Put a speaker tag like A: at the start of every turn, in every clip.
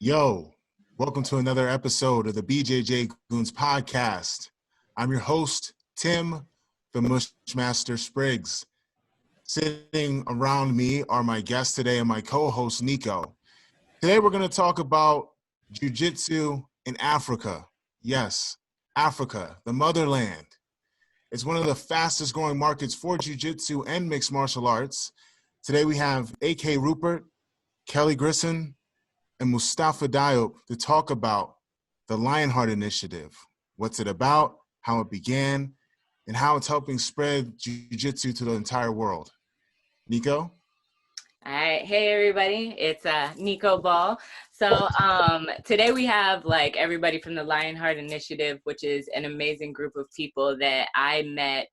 A: Yo, welcome to another episode of the BJJ GOONS podcast. I'm your host, Tim, the Mushmaster Spriggs. Sitting around me are my guests today and my co-host, Nico. Today we're going to talk about jiu-jitsu in Africa. Yes, Africa, the motherland. It's one of the fastest growing markets for jiu-jitsu and mixed martial arts. Today we have AK Rupert, Kelly Grissom, and Moustapha Diop to talk about the Lionheart Initiative, what's it about, how it began, and how it's helping spread jiu-jitsu to the entire world. Nico?
B: All right. Hey, everybody. It's Nico Ball. So today we have everybody from the Lionheart Initiative, which is an amazing group of people that I met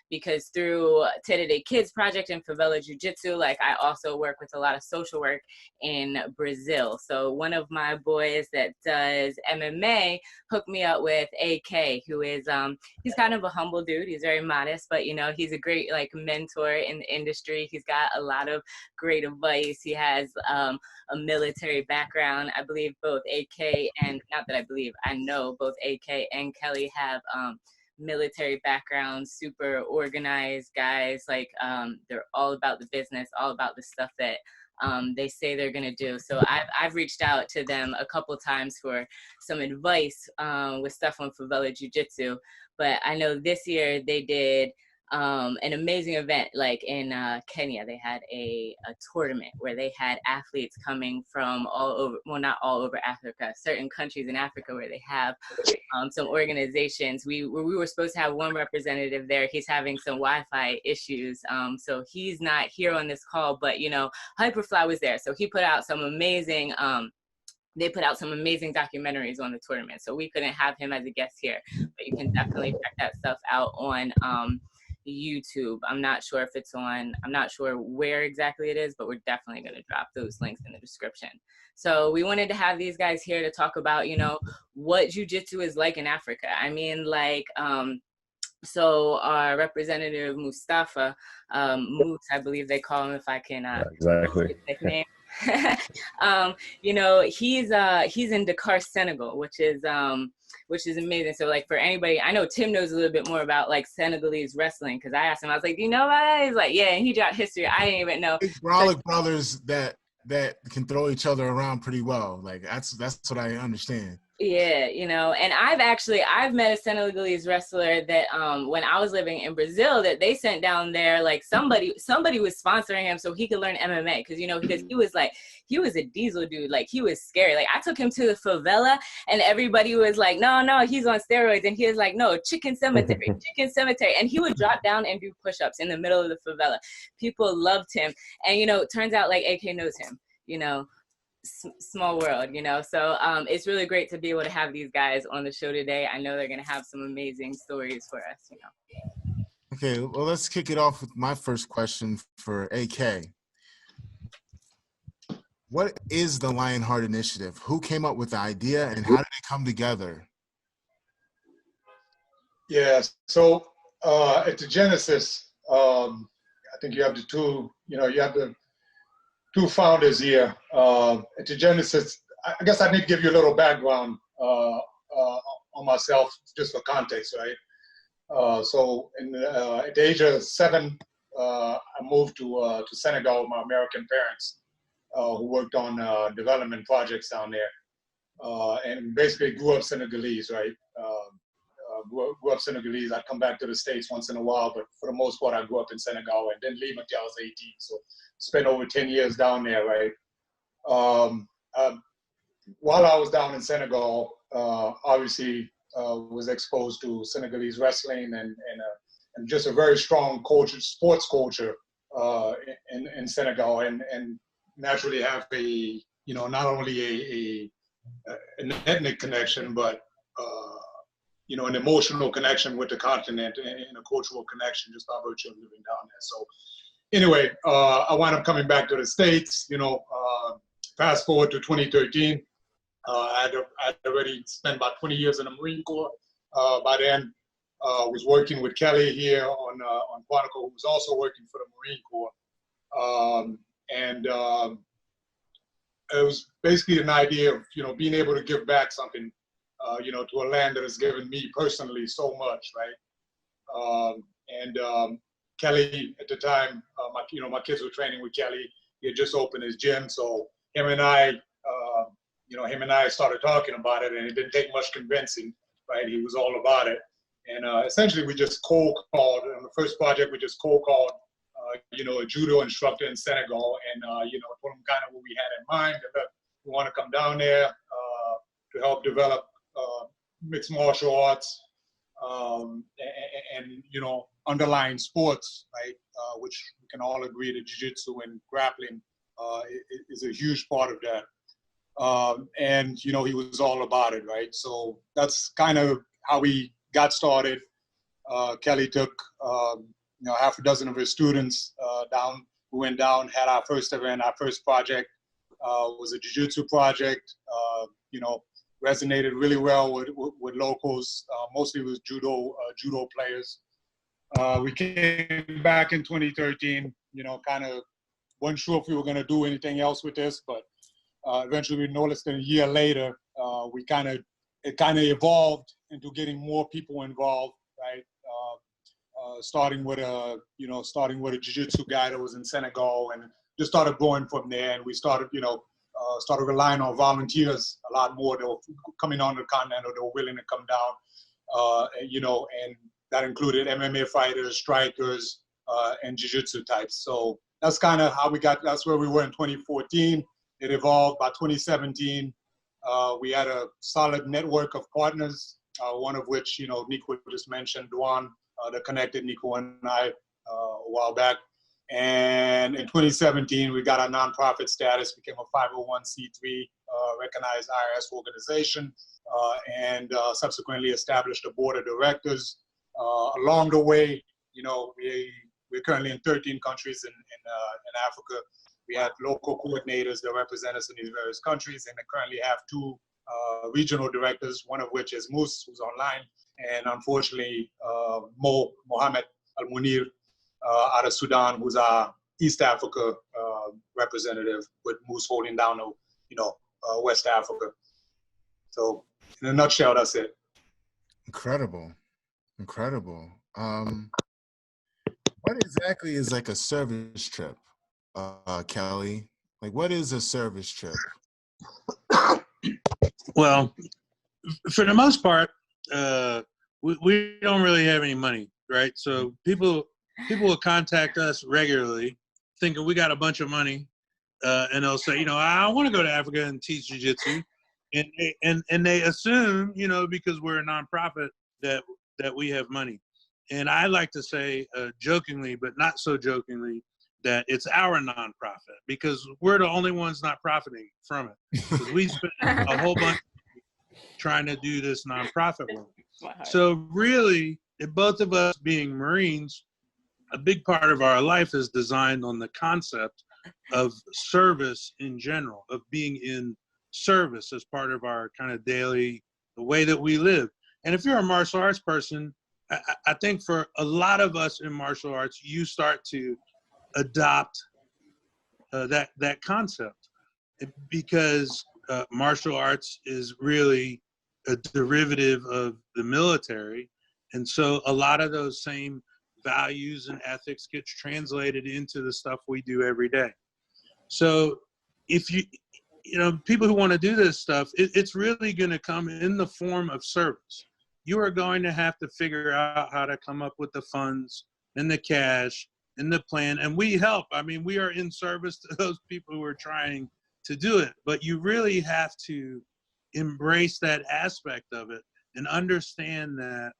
B: because through Day Kids Project and Favela Jiu-Jitsu, I also work with a lot of social work in Brazil. So one of my boys that does MMA hooked me up with AK, who is, he's kind of a humble dude. He's very modest, but, he's a great, mentor in the industry. He's got a lot of great advice. He has a military background. I believe both AK and, not that I believe, I know both AK and Kelly have military backgrounds, super organized guys. They're all about the business, all about the stuff that they say they're gonna do. So I've reached out to them a couple times for some advice with stuff on Favela Jiu-Jitsu, but I know this year they did an amazing event in Kenya. They had a tournament where they had athletes coming from all over, well, not all over Africa, certain countries in Africa where they have some organizations. We were supposed to have one representative there. He's having some Wi-Fi issues, so he's not here on this call, but Hyperfly was there, so he put out some amazing they put out some amazing documentaries on the tournament, so we couldn't have him as a guest here, but you can definitely check that stuff out on YouTube. I'm not sure if it's on, I'm not sure where exactly it is, but we're definitely going to drop those links in the description. So we wanted to have these guys here to talk about, what jiu-jitsu is like in Africa. I mean, so our representative Moustapha, Moose, I believe they call him, if I can
C: exactly
B: his nickname. He's in Dakar, Senegal, which is amazing. So for anybody, I know Tim knows a little bit more about Senegalese wrestling, because I asked him, I was like, do you know about that? He's like, yeah, and he dropped history. I didn't even know.
A: Brolic brothers that can throw each other around pretty well. That's what I understand.
B: Yeah, and I've met a Senegalese wrestler that when I was living in Brazil, that they sent down there, somebody was sponsoring him so he could learn MMA, because he was a diesel dude, he was scary. I took him to the favela and everybody was like, no, he's on steroids, and he was like, no, chicken cemetery, and he would drop down and do push-ups in the middle of the favela. People loved him, and it turns out AK knows him, small world, so it's really great to be able to have these guys on the show today. I know they're going to have some amazing stories for us.
A: Okay, well, let's kick it off with my first question for AK. What is the Lionheart Initiative? Who came up with the idea, and how did it come together?
D: Yeah, so at the genesis, I think you have the two, you have the two founders here. At the genesis, I guess I need to give you a little background on myself, just for context, right? So at the age of 7, I moved to Senegal with my American parents, who worked on development projects down there, and basically grew up Senegalese, right? Grew up Senegalese. I'd come back to the States once in a while, but for the most part, I grew up in Senegal and didn't leave until I was 18. So spent over 10 years down there, right? While I was down in Senegal, obviously was exposed to Senegalese wrestling and just a very strong culture, sports culture in Senegal, and naturally have a, not only an ethnic connection, but an emotional connection with the continent and a cultural connection just by virtue of living down there. So anyway, I wound up coming back to the States, fast forward to 2013. I'd already spent about 20 years in the Marine Corps. By then, was working with Kelly here on Quantico, who was also working for the Marine Corps. it was basically an idea of, being able to give back something, to a land that has given me personally so much, right? Kelly at the time, my kids were training with Kelly. He had just opened his gym, so him and I started talking about it, and it didn't take much convincing, right? He was all about it, and essentially we just cold called. On the first project, we just cold called, a judo instructor in Senegal, and told him kind of what we had in mind. That we want to come down there to help develop mixed martial arts and underlying sports, right? Which we can all agree that jiu-jitsu and grappling is a huge part of that. And he was all about it, right? So that's kind of how we got started. Kelly took half a dozen of his students down. We went down, had our first event. Our first project was a jiu-jitsu project. Resonated really well with locals, mostly with judo players. We came back in 2013, kind of weren't sure if we were going to do anything else with this, but eventually we noticed that a year later, it kind of evolved into getting more people involved, right? Starting with a jiu-jitsu guy that was in Senegal, and just started growing from there. And we started relying on volunteers a lot more. They were coming on the continent, or they were willing to come down, and that included MMA fighters, strikers, and jiu-jitsu types. So that's kind of how that's where we were in 2014. It evolved. By 2017, we had a solid network of partners, one of which, Nico just mentioned, Duan, that connected Nico and I a while back. And in 2017, we got our nonprofit status, became a 501c3 recognized IRS organization, and subsequently established a board of directors. Along the way, we're currently in 13 countries in Africa. We have local coordinators that represent us in these various countries, and they currently have 2 regional directors, one of which is Moose, who's online, and unfortunately, Mohammed Al-Munir out of Sudan, who's our East Africa representative, with Moose holding down, West Africa. So in a nutshell, that's it.
A: Incredible. What exactly is like a service trip, Kelly? Like, what is a service trip?
C: Well, for the most part, we don't really have any money, right? So people will contact us regularly thinking we got a bunch of money, and they'll say, I want to go to Africa and teach jiu-jitsu. And they assume, because we're a nonprofit, that we have money. And I like to say, jokingly, but not so jokingly, that it's our nonprofit, because we're the only ones not profiting from it. Because we spent a whole bunch trying to do this nonprofit work. So really, both of us being Marines, a big part of our life is designed on the concept of service in general, of being in service as part of our kind of daily, the way that we live. And if you're a martial arts person, I think for a lot of us in martial arts, you start to adopt that concept, because martial arts is really a derivative of the military. And so a lot of those same values and ethics gets translated into the stuff we do every day. So if people who want to do this stuff, it's really going to come in the form of service. You are going to have to figure out how to come up with the funds and the cash and the plan. And we help. I mean, we are in service to those people who are trying to do it. But you really have to embrace that aspect of it and understand that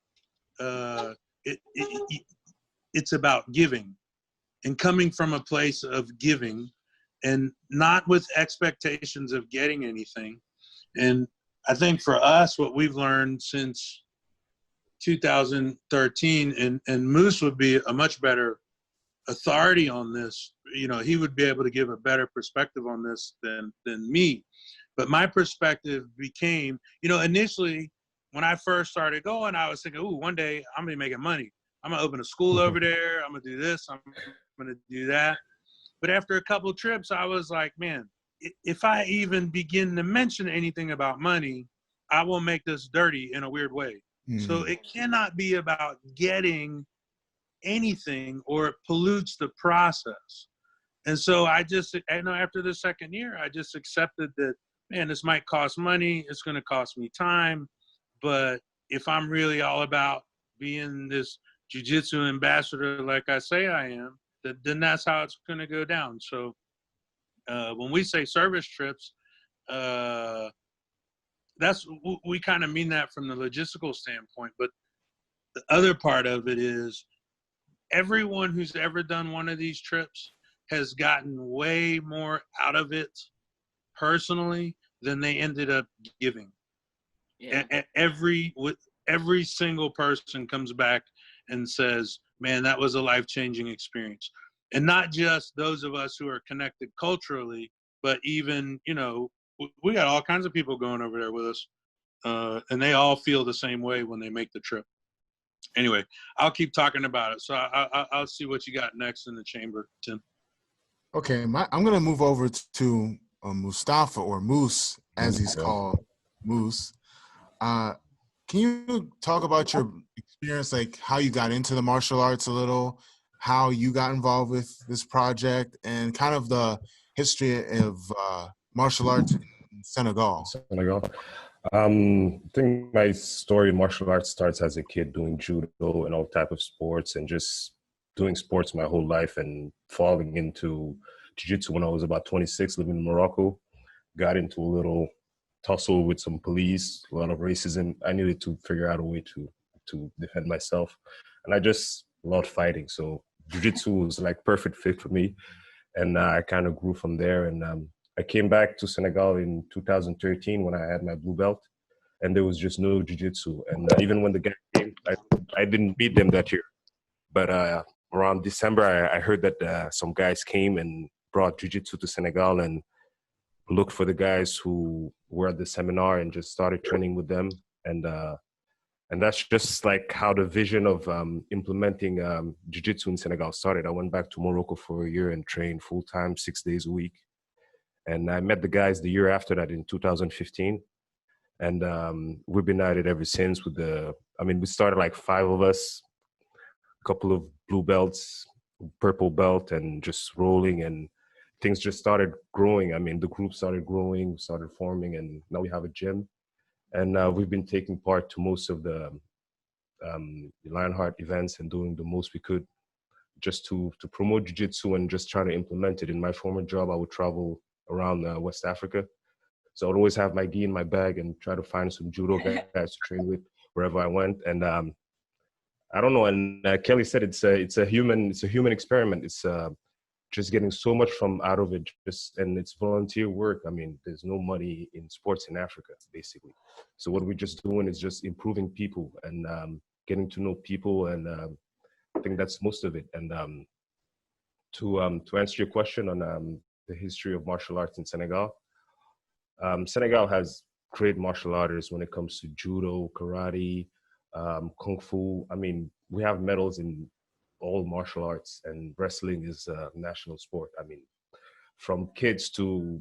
C: it's about giving and coming from a place of giving, and not with expectations of getting anything. And I think for us, what we've learned since 2013, and Moose would be a much better authority on this. He would be able to give a better perspective on this than me. But my perspective became, initially when I first started going, I was thinking, one day I'm gonna be making money. I'm gonna open a school over there. I'm gonna do this. I'm gonna do that. But after a couple of trips, I was like, man, if I even begin to mention anything about money, I will make this dirty in a weird way. So it cannot be about getting anything, or it pollutes the process. And so after the second year, I just accepted that, man, this might cost money. It's going to cost me time. But if I'm really all about being this jiu-jitsu ambassador, like I say I am, then that's how it's going to go down. So when we say service trips, we kind of mean that from the logistical standpoint. But the other part of it is everyone who's ever done one of these trips has gotten way more out of it personally than they ended up giving. Yeah. Every single person comes back and says, man, that was a life-changing experience. And not just those of us who are connected culturally, but even, we got all kinds of people going over there with us. And they all feel the same way when they make the trip. Anyway, I'll keep talking about it. So I'll see what you got next in the chamber, Tim.
A: Okay, I'm going to move over to Moustapha, or Moose, as he's called, Moose. Can you talk about your experience, like how you got into the martial arts a little, how you got involved with this project, and kind of the history of martial arts in Senegal?
E: I think my story in martial arts starts as a kid doing judo and all type of sports, and just doing sports my whole life, and falling into jiu-jitsu when I was about 26, living in Morocco. Got into a little tussle with some police, a lot of racism. I needed to figure out a way to defend myself, and I just loved fighting. So jiu-jitsu was like perfect fit for me, and I kind of grew from there. And I came back to Senegal in 2013 when I had my blue belt, and there was just no jiu-jitsu. And even when the guy came, I didn't beat them that year. But around December, I heard that some guys came and brought jiu-jitsu to Senegal, and looked for the guys who were at the seminar and just started training with them. And that's just like how the vision of implementing jiu-jitsu in Senegal started. I went back to Morocco for a year and trained full-time, 6 days a week. And I met the guys the year after that in 2015. And we've been at it ever since we started like 5 of us, a couple of blue belts, purple belt, and just rolling, and things just started growing. I mean, the group started growing, started forming, and now we have a gym. And we've been taking part to most of the Lionheart events and doing the most we could just to promote jiu-jitsu and just try to implement it. In my former job, I would travel around West Africa. So I would always have my gi in my bag and try to find some judo guys to train with wherever I went. And I don't know. And Kelly said it's a human experiment. It's just getting so much out of it, and it's volunteer work. I mean, there's no money in sports in Africa, basically. So what we're just doing is just improving people and getting to know people, and I think that's most of it. And to answer your question on the history of martial arts in Senegal, Senegal has great martial artists when it comes to judo, karate, kung fu. I mean, we have medals in all martial arts, and wrestling is a national sport. I mean, from kids to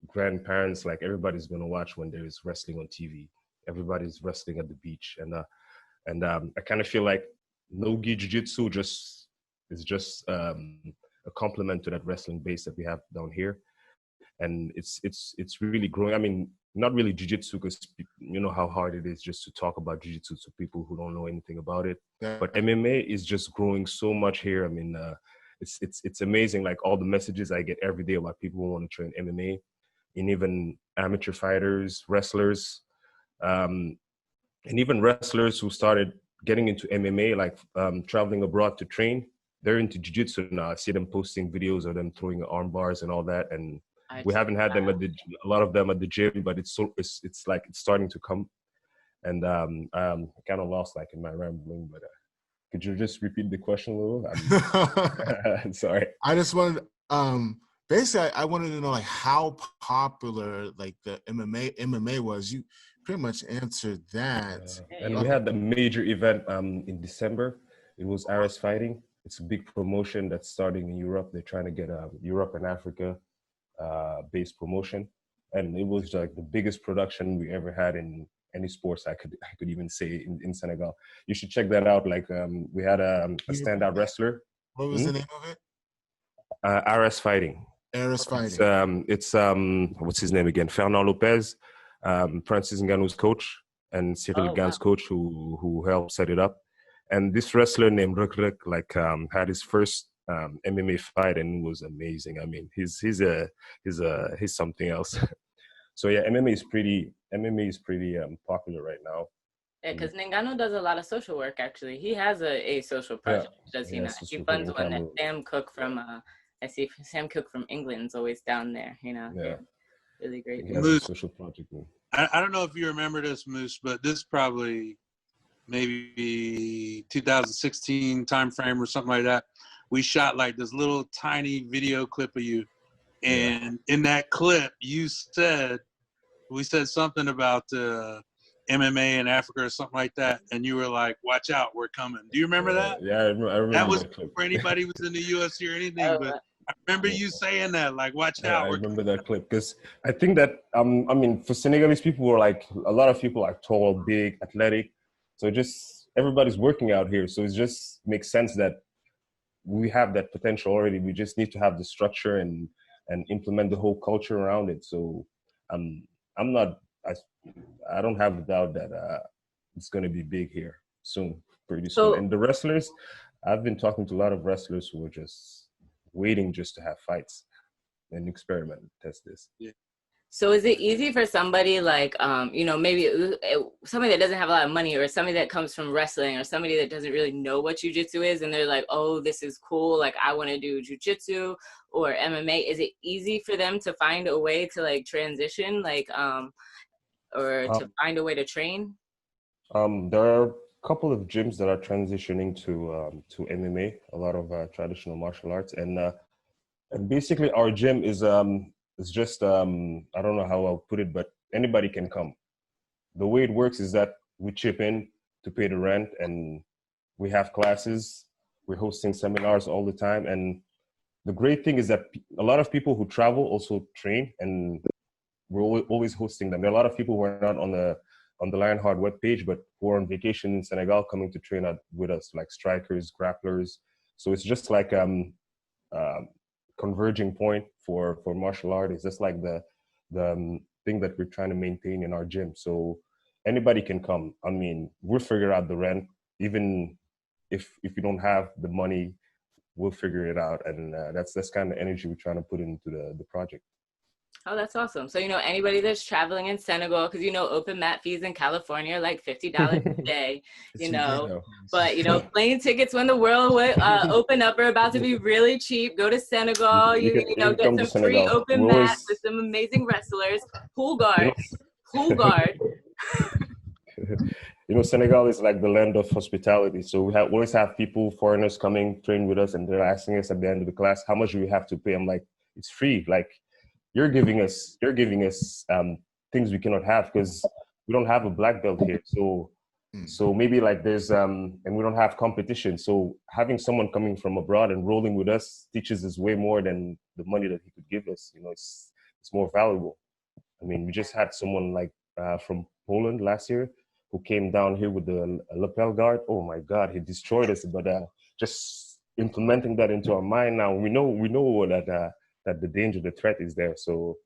E: grandparents, like everybody's going to watch when there is wrestling on TV. Everybody's wrestling at the beach. And I kind of feel like no-gi jiu-jitsu is just a complement to that wrestling base that we have down here. And it's really growing. I mean, not really jiu-jitsu, because you know how hard it is just to talk about jiu-jitsu to people who don't know anything about it. Yeah. But MMA is just growing so much here. I mean, it's amazing, like all the messages I get every day about people who want to train MMA, and even amateur fighters, wrestlers, and even wrestlers who started getting into MMA, like traveling abroad to train. They're into jiu-jitsu now. I see them posting videos of them throwing arm bars and all that. And we haven't had them a lot of them at the gym, but it's like it's starting to come. And I'm kind of lost like in my rambling, but could you just repeat the question a little? I'm sorry.
A: I just wanted, basically, I wanted to know like how popular like the MMA was. You pretty much answered that.
E: And we had the major event in December. It was Ares Fighting. It's a big promotion that's starting in Europe. They're trying to get Europe and Africa based promotion, and it was like the biggest production we ever had in any sports I could even say in Senegal. You should check that out. Like we had a standout wrestler.
A: What was the name of it?
E: RS Fighting.
A: RS Fighting.
E: It's what's his name again? Fernand Lopez, Francis Ngannou's coach, and Cyril Gann's coach who helped set it up. And this wrestler named Ruk like had his first MMA fight, and it was amazing. I mean, he's something else. So yeah, MMA is pretty popular right now.
B: Yeah, because Ngannou does a lot of social work. Actually, he has a social project. Does he not? He funds one that Sam Cook from I see Sam Cook from England's always down there. You know,
E: yeah,
B: really great.
E: He has a social project.
C: I don't know if you remember this, Moose, but this probably maybe 2016 time frame or something like that. We shot like this little tiny video clip of you, and in that clip, we said something about MMA in Africa or something like that, and you were like, "Watch out, we're coming." Do you remember that?
E: Yeah, I remember
C: that was
E: clip.
C: for anybody who's in the UFC or anything, but I remember you saying that, like, "Watch out."
E: I remember that clip because I think that I mean, for Senegalese people, were like a lot of people are tall, big, athletic, so just everybody's working out here. So it just makes sense that we have that potential already. We just need to have the structure and implement the whole culture around it. So I don't have a doubt that it's going to be big here pretty soon. And the wrestlers, I've been talking to a lot of wrestlers who are just waiting just to have fights and experiment and test this.
C: Yeah.
B: So is it easy for somebody like, maybe somebody that doesn't have a lot of money, or somebody that comes from wrestling, or somebody that doesn't really know what jiu-jitsu is, and they're like, oh, this is cool, like I want to do jiu-jitsu or MMA. Is it easy for them to find a way to like transition, like, or to find a way to train?
E: There are a couple of gyms that are transitioning to MMA, a lot of traditional martial arts, and basically our gym is it's just I don't know how I'll put it, but anybody can come. The way it works is that we chip in to pay the rent, and we have classes. We're hosting seminars all the time, and the great thing is that a lot of people who travel also train, and we're always hosting them. There are a lot of people who are not on the Lionheart webpage, but who are on vacation in Senegal coming to train with us, like strikers, grapplers. So it's just like converging point for martial art. It's just like the thing that we're trying to maintain in our gym. So anybody can come. I mean, we'll figure out the rent. Even if you don't have the money, we'll figure it out. And that's kind of energy we're trying to put into the project.
B: Oh, that's awesome. So, anybody that's traveling in Senegal, because, open mat fees in California are like $50 a day, but, plane tickets when the world would open up are about to be really cheap. Go to Senegal, get some free open mats with some amazing wrestlers, pool guard.
E: Senegal is like the land of hospitality. So we always have people, foreigners coming, train with us, and they're asking us at the end of the class, how much do we have to pay? I'm like, it's free. Like, you're giving us things we cannot have because we don't have a black belt here. So maybe like there's and we don't have competition. So having someone coming from abroad and rolling with us teaches us way more than the money that he could give us. It's more valuable. I mean, we just had someone like from Poland last year who came down here with the lapel guard. Oh my God, he destroyed us. But just implementing that into our mind now, we know that the danger, the threat is there. So,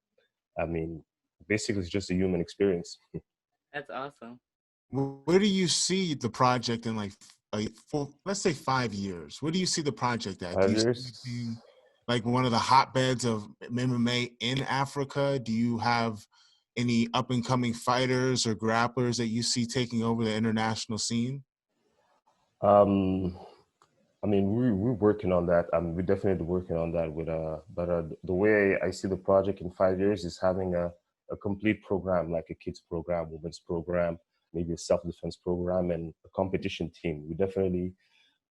E: I mean, basically it's just a human experience.
B: That's awesome.
A: Where do you see the project in let's say 5 years? Where do you see the project at?
E: 5
A: years?
E: Do you see it
A: being like one of the hotbeds of MMA in Africa? Do you have any up and coming fighters or grapplers that you see taking over the international scene?
E: I mean, we're working on that. We're definitely working on that but the way I see the project in 5 years is having a complete program, like a kids program, women's program, maybe a self-defense program, and a competition team. We're definitely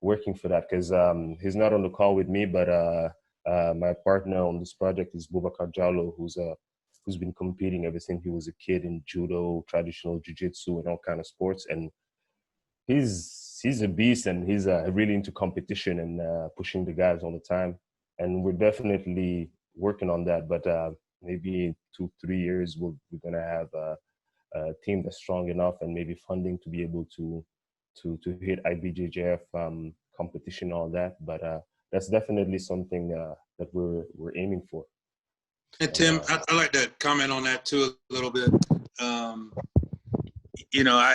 E: working for that because he's not on the call with me, but my partner on this project is Boubacar Diallo, who's been competing ever since he was a kid in judo, traditional jiu-jitsu, and all kind of sports. And he's a beast, and he's really into competition and pushing the guys all the time. And we're definitely working on that. But maybe in 2-3 years, we're gonna have a team that's strong enough and maybe funding to be able to hit IBJJF competition, all that. But that's definitely something that we're aiming for.
C: And Tim, I'd like to comment on that too a little bit. You know,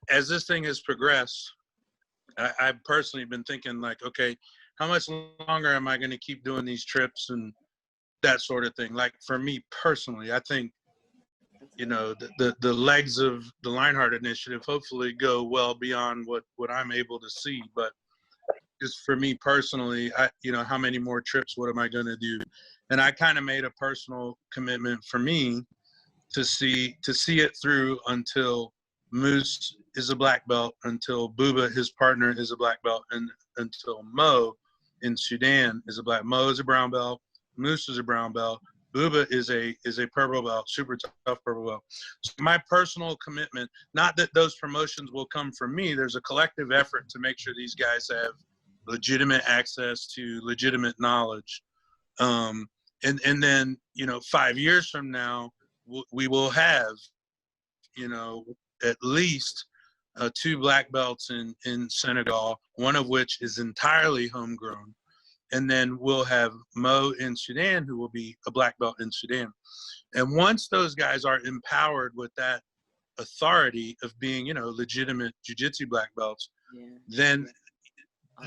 C: as this thing has progressed, I've personally been thinking like, okay, how much longer am I going to keep doing these trips and that sort of thing? Like for me personally, I think, you know, the legs of the Lionheart Initiative hopefully go well beyond what I'm able to see. But just for me personally, you know, how many more trips, what am I going to do? And I kind of made a personal commitment for me to see it through until Moose is a black belt, until Booba, his partner, is a black belt, and until Mo in Sudan is a black. Mo is a brown belt. Moose is a brown belt. Booba is a purple belt, super tough purple belt. So my personal commitment, not that those promotions will come from me, there's a collective effort to make sure these guys have legitimate access to legitimate knowledge. And then, you know, 5 years from now, we will have, you know, at least 2 black belts in Senegal, one of which is entirely homegrown. And then we'll have Mo in Sudan, who will be a black belt in Sudan. And once those guys are empowered with that authority of being, you know, legitimate jiu-jitsu black belts, then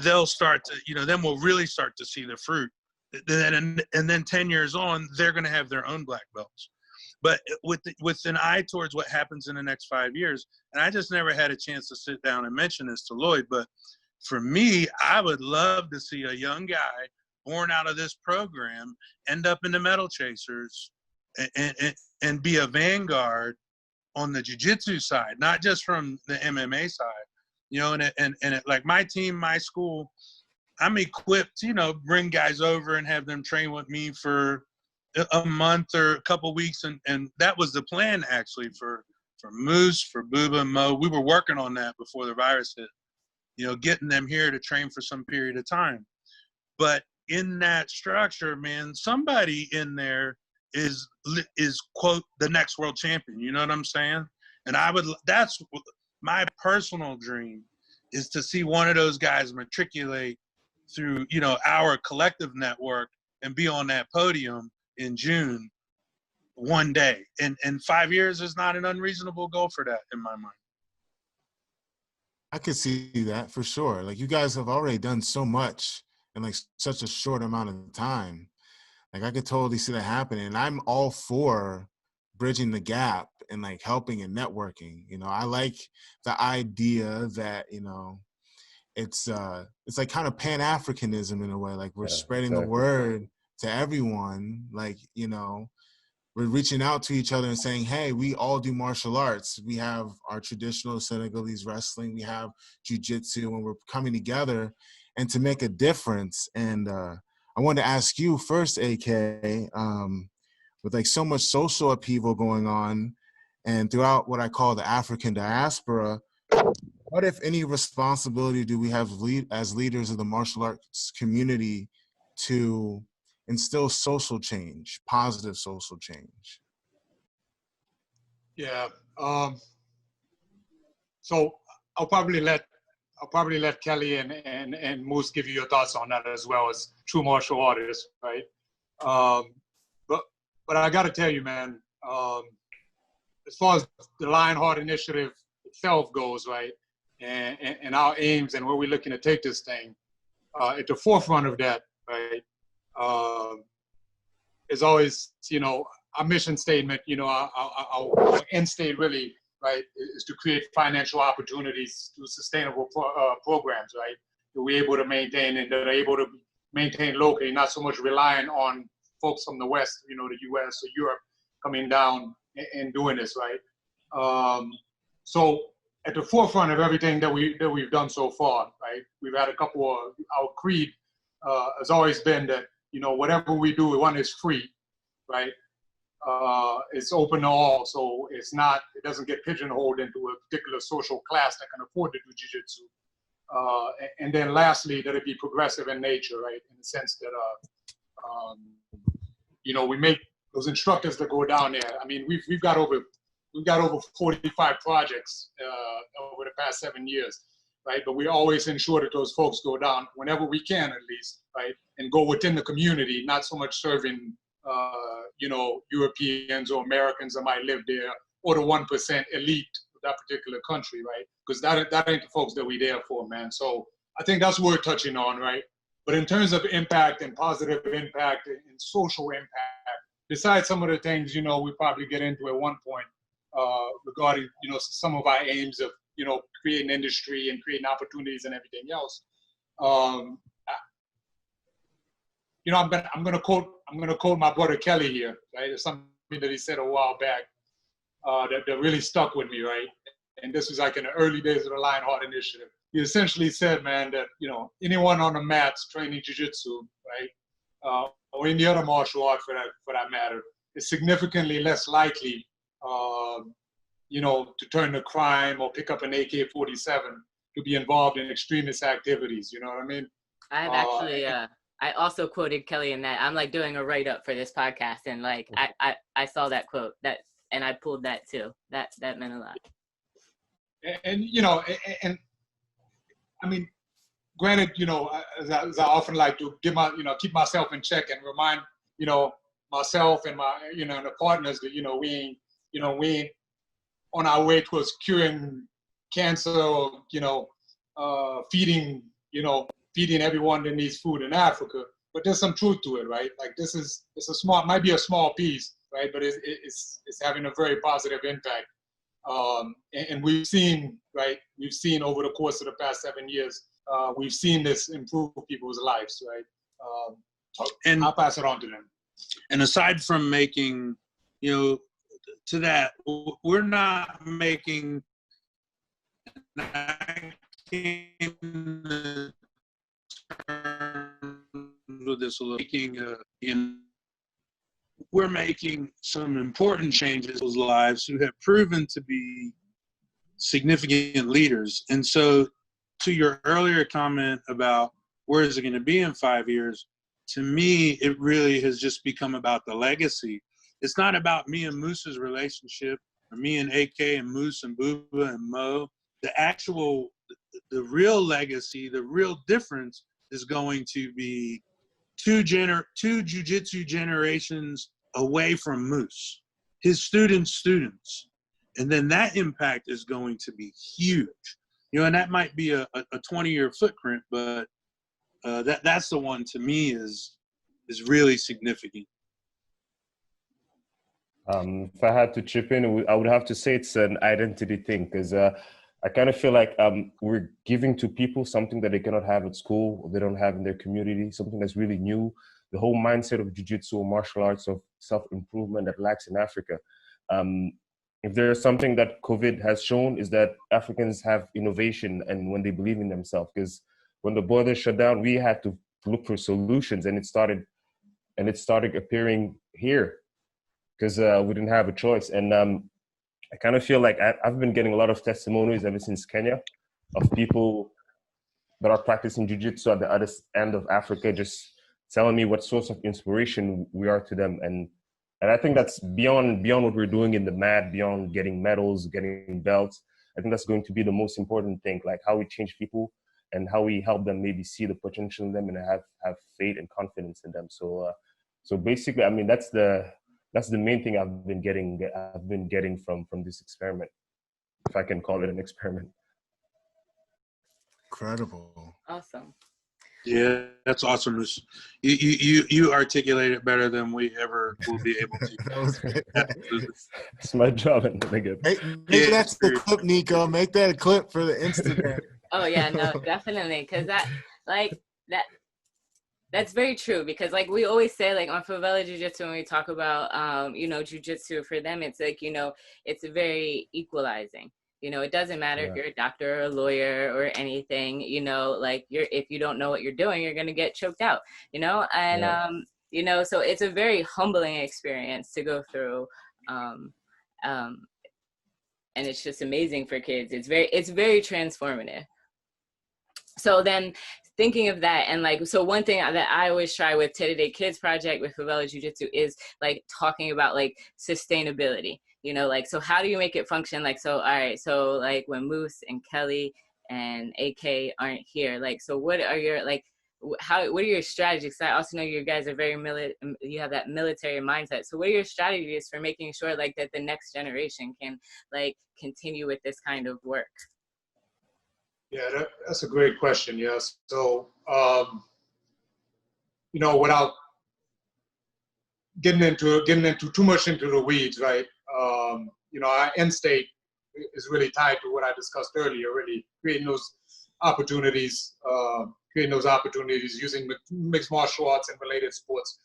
C: they'll start to, you know, then we'll really start to see the fruit. And then 10 years on, they're going to have their own black belts. But with an eye towards what happens in the next 5 years, and I just never had a chance to sit down and mention this to Lloyd, but for me, I would love to see a young guy born out of this program end up in the Metal Chasers and be a vanguard on the jiu-jitsu side, not just from the MMA side. You know, and like my team, my school, I'm equipped to, you know, bring guys over and have them train with me for a month or a couple weeks. And that was the plan actually for Moose, for Booba and Mo. We were working on that before the virus hit, you know, getting them here to train for some period of time. But in that structure, man, somebody in there is quote, the next world champion. You know what I'm saying? And that's my personal dream, is to see one of those guys matriculate through, you know, our collective network and be on that podium in June one day. And 5 years is not an unreasonable goal for that in my mind.
A: I could see that for sure. Like, you guys have already done so much in like such a short amount of time. Like, I could totally see that happening. And I'm all for bridging the gap and like helping and networking. You know, I like the idea that, you know, it's like kind of Pan-Africanism in a way. Like, we're spreading the word to everyone. Like, you know, we're reaching out to each other and saying, hey, we all do martial arts. We have our traditional Senegalese wrestling. We have jiu-jitsu, and we're coming together and to make a difference. And I wanted to ask you first, AK, with like so much social upheaval going on and throughout what I call the African diaspora, what, if any, responsibility do we have as leaders of the martial arts community to instill social change, positive social change?
D: Yeah. So I'll probably let Kelly and Moose give you your thoughts on that as well, as true martial artists, right? But I got to tell you, man, as far as the Lionheart Initiative itself goes, right, and our aims and where we're looking to take this thing, at the forefront of that, right, is always, you know, our mission statement, you know, our end state really, right, is to create financial opportunities through sustainable programs, right, that we're able to maintain and that are able to maintain locally, not so much relying on folks from the West, you know, the US or Europe coming down and doing this, right? So at the forefront of everything that we've done so far, right, we've had a couple of, our creed has always been that, you know, whatever we do, one is free, right? It's open to all, so it doesn't get pigeonholed into a particular social class that can afford to do jiu-jitsu. And then lastly, that it be progressive in nature, right? In the sense that you know, we make those instructors that go down there. I mean, we've got over 45 projects over the past 7 years, right? But we always ensure that those folks go down whenever we can, at least, right? And go within the community, not so much serving, you know, Europeans or Americans that might live there, or the 1% elite of that particular country, right? Because that ain't the folks that we there for, man. So I think that's what we're touching on, right? But in terms of impact and positive impact and social impact, besides some of the things, you know, we probably get into at one point regarding, you know, some of our aims of, you know, creating industry and creating opportunities and everything else. You know, I'm gonna quote my brother Kelly here, right? It's something that he said a while back that really stuck with me, right? And this was like in the early days of the Lionheart Initiative. He essentially said, man, that, you know, anyone on the mats training jiu-jitsu, right, or any other martial art for that matter, is significantly less likely, you know, to turn to crime or pick up an AK-47 to be involved in extremist activities. You know what I mean?
B: I've actually, I also quoted Kelly in that. I'm like doing a write-up for this podcast, and like I saw that quote and I pulled that too. That meant a lot.
D: And you know, and I mean, granted, you know, as I often like to keep myself in check and remind, you know, myself and my, you know, and the partners that, you know, we ain't on our way towards curing cancer or, you know, feeding everyone that needs food in Africa. But there's some truth to it, right? Like might be a small piece, right? But it's having a very positive impact. And we've seen over the course of the past 7 years, we've seen this improve people's lives, right? And I'll pass it on to them.
C: And aside from making, you know, to that, we're not making with this a little, we're making some important changes in lives who have proven to be significant leaders. And so to your earlier comment about where is it going to be in 5 years, to me, it really has just become about the legacy. It's not about me and Moose's relationship, or me and AK and Moose and Booba and Mo. The real legacy, the real difference is going to be two jiu-jitsu generations away from Moose, his students. And then that impact is going to be huge. You know, and that might be a 20-year footprint, but that's the one to me is really significant.
E: If I had to chip in, I would have to say it's an identity thing, because I kind of feel like we're giving to people something that they cannot have at school, or they don't have in their community, something that's really new. The whole mindset of jiu-jitsu or martial arts of self-improvement that lacks in Africa. If there's something that COVID has shown, is that Africans have innovation and when they believe in themselves. Because when the borders shut down, we had to look for solutions, and it started appearing here because we didn't have a choice. And I kind of feel like I've been getting a lot of testimonies ever since Kenya of people that are practicing jiu-jitsu at the other end of Africa, just telling me what source of inspiration we are to them. And I think that's beyond what we're doing in the mat, beyond getting medals, getting belts. I think that's going to be the most important thing, like how we change people and how we help them maybe see the potential in them and have faith and confidence in them. So basically, I mean, that's the main thing I've been getting from this experiment, if I can call it an experiment.
A: Incredible.
B: Awesome.
C: Yeah, that's awesome. You articulate it better than we ever will be able to.
E: It's my job. Maybe
A: that's the clip, Nico. Make that a clip for the Instagram.
B: Oh yeah, no, definitely, because that's very true. Because like we always say, like on Favela Jiu-Jitsu, when we talk about you know, Jiu-Jitsu, for them, it's like, you know, it's very equalizing. You know, it doesn't matter if you're a doctor or a lawyer or anything, you know, like if you don't know what you're doing, you're going to get choked out, you know, and, you know, so it's a very humbling experience to go through. And it's just amazing for kids. It's very transformative. So then thinking of that, and like, so one thing that I always try with Day Kids Project with Favela Jiu-Jitsu is like talking about like sustainability, you know, like, so how do you make it function? Like, so, all right, so like when Moose and Kelly and AK aren't here, like, so what are your, like, what are your strategies? I also know you guys are very you have that military mindset. So what are your strategies for making sure like that the next generation can like continue with this kind of work?
D: Yeah, that's a great question. Yes. So, you know, without getting into too much into the weeds, right? You know, our end state is really tied to what I discussed earlier, really creating those opportunities, using mixed martial arts and related sports,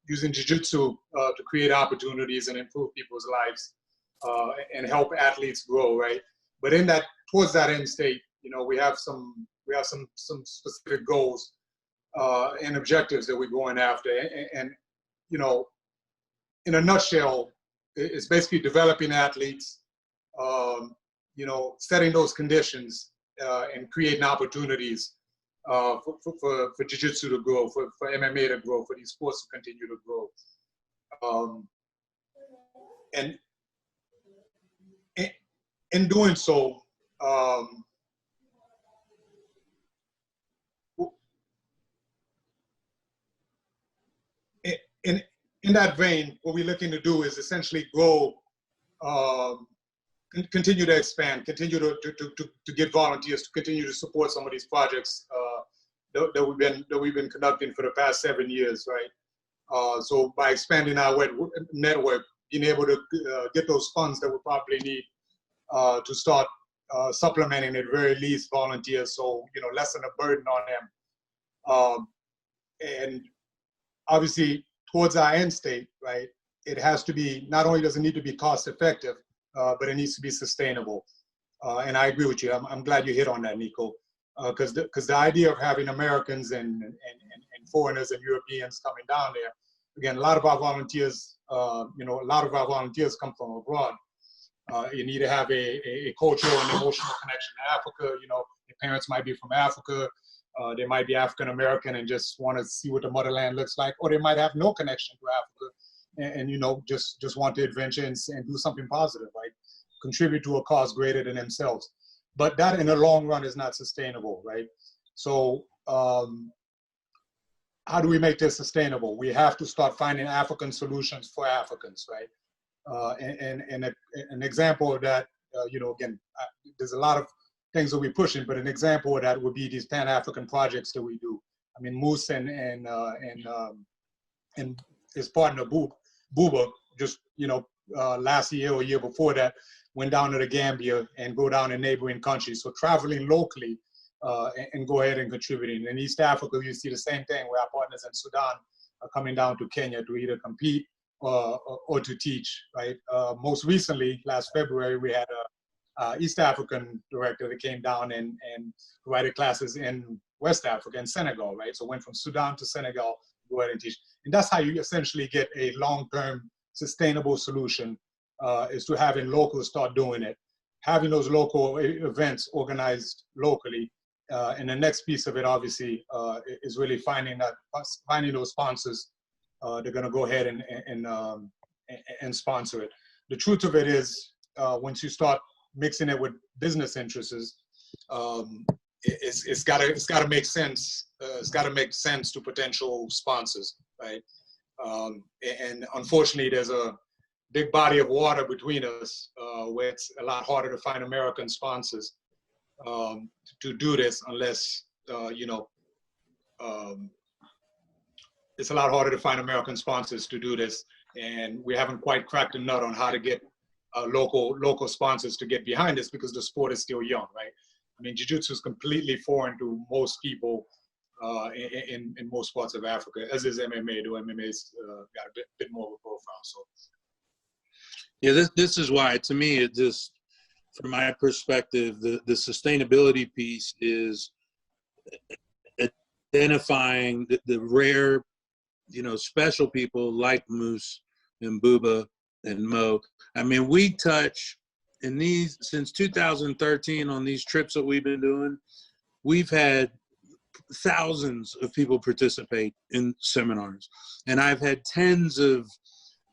D: using jiu-jitsu to create opportunities and improve people's lives and help athletes grow, right? But in that, towards that end state, you know, we have some specific goals and objectives that we're going after, and you know, in a nutshell, it's basically developing athletes, you know, setting those conditions and creating opportunities for jiu-jitsu to grow, for MMA to grow, for these sports to continue to grow. And in doing so, in that vein, what we're looking to do is essentially grow, continue to expand, continue to get volunteers, to continue to support some of these projects that we've been conducting for the past 7 years, right? So by expanding our network, being able to get those funds that we probably need to start supplementing at very least volunteers, so you know, lessen the burden on them. And obviously, towards our end state, right, it has to be, not only does it need to be cost effective, but it needs to be sustainable. And I agree with you. I'm glad you hit on that, Nico, because the idea of having Americans and foreigners and Europeans coming down there, again, a lot of our volunteers, you know, a lot of our volunteers come from abroad. You need to have a cultural and emotional connection to Africa. You know, your parents might be from Africa. They might be African American and just want to see what the motherland looks like, or they might have no connection to Africa, and you know, just want to adventure and do something positive, right? Contribute to a cause greater than themselves. But that, in the long run, is not sustainable, right? So, how do we make this sustainable? We have to start finding African solutions for Africans, right? And an example of that, you know, again, there's a lot of things that we're pushing, but an example of that would be these Pan-African projects that we do. I mean, Moose and his partner Booba, just, you know, last year or year before that, went down to the Gambia and go down in neighboring countries. So traveling locally and go ahead and contributing. In East Africa, you see the same thing where our partners in Sudan are coming down to Kenya to either compete or to teach, right? Most recently, last February, we had a East African director that came down and provided classes in West Africa and Senegal, right? So went from Sudan to Senegal, go ahead and teach. And that's how you essentially get a long-term sustainable solution, is to having locals start doing it, having those local events organized locally. And the next piece of it, obviously, is really finding those sponsors that are going to go ahead and sponsor it. The truth of it is, once you start mixing it with business interests, it's got to make sense. It's got to make sense to potential sponsors, right? And unfortunately, there's a big body of water between us where it's a lot harder to find American sponsors to do this, unless you know, it's a lot harder to find American sponsors to do this, and we haven't quite cracked the nut on how to get local sponsors to get behind this, because the sport is still young, right? I mean, jiu-jitsu is completely foreign to most people in most parts of Africa, as is MMA, though MMA's got a bit more of a profile. So,
C: yeah, this is why, to me, it just, from my perspective, the sustainability piece is identifying the rare, you know, special people like Moose and Booba and Mo. I mean, we touch in these, since 2013, on these trips that we've been doing, we've had thousands of people participate in seminars. And I've had tens of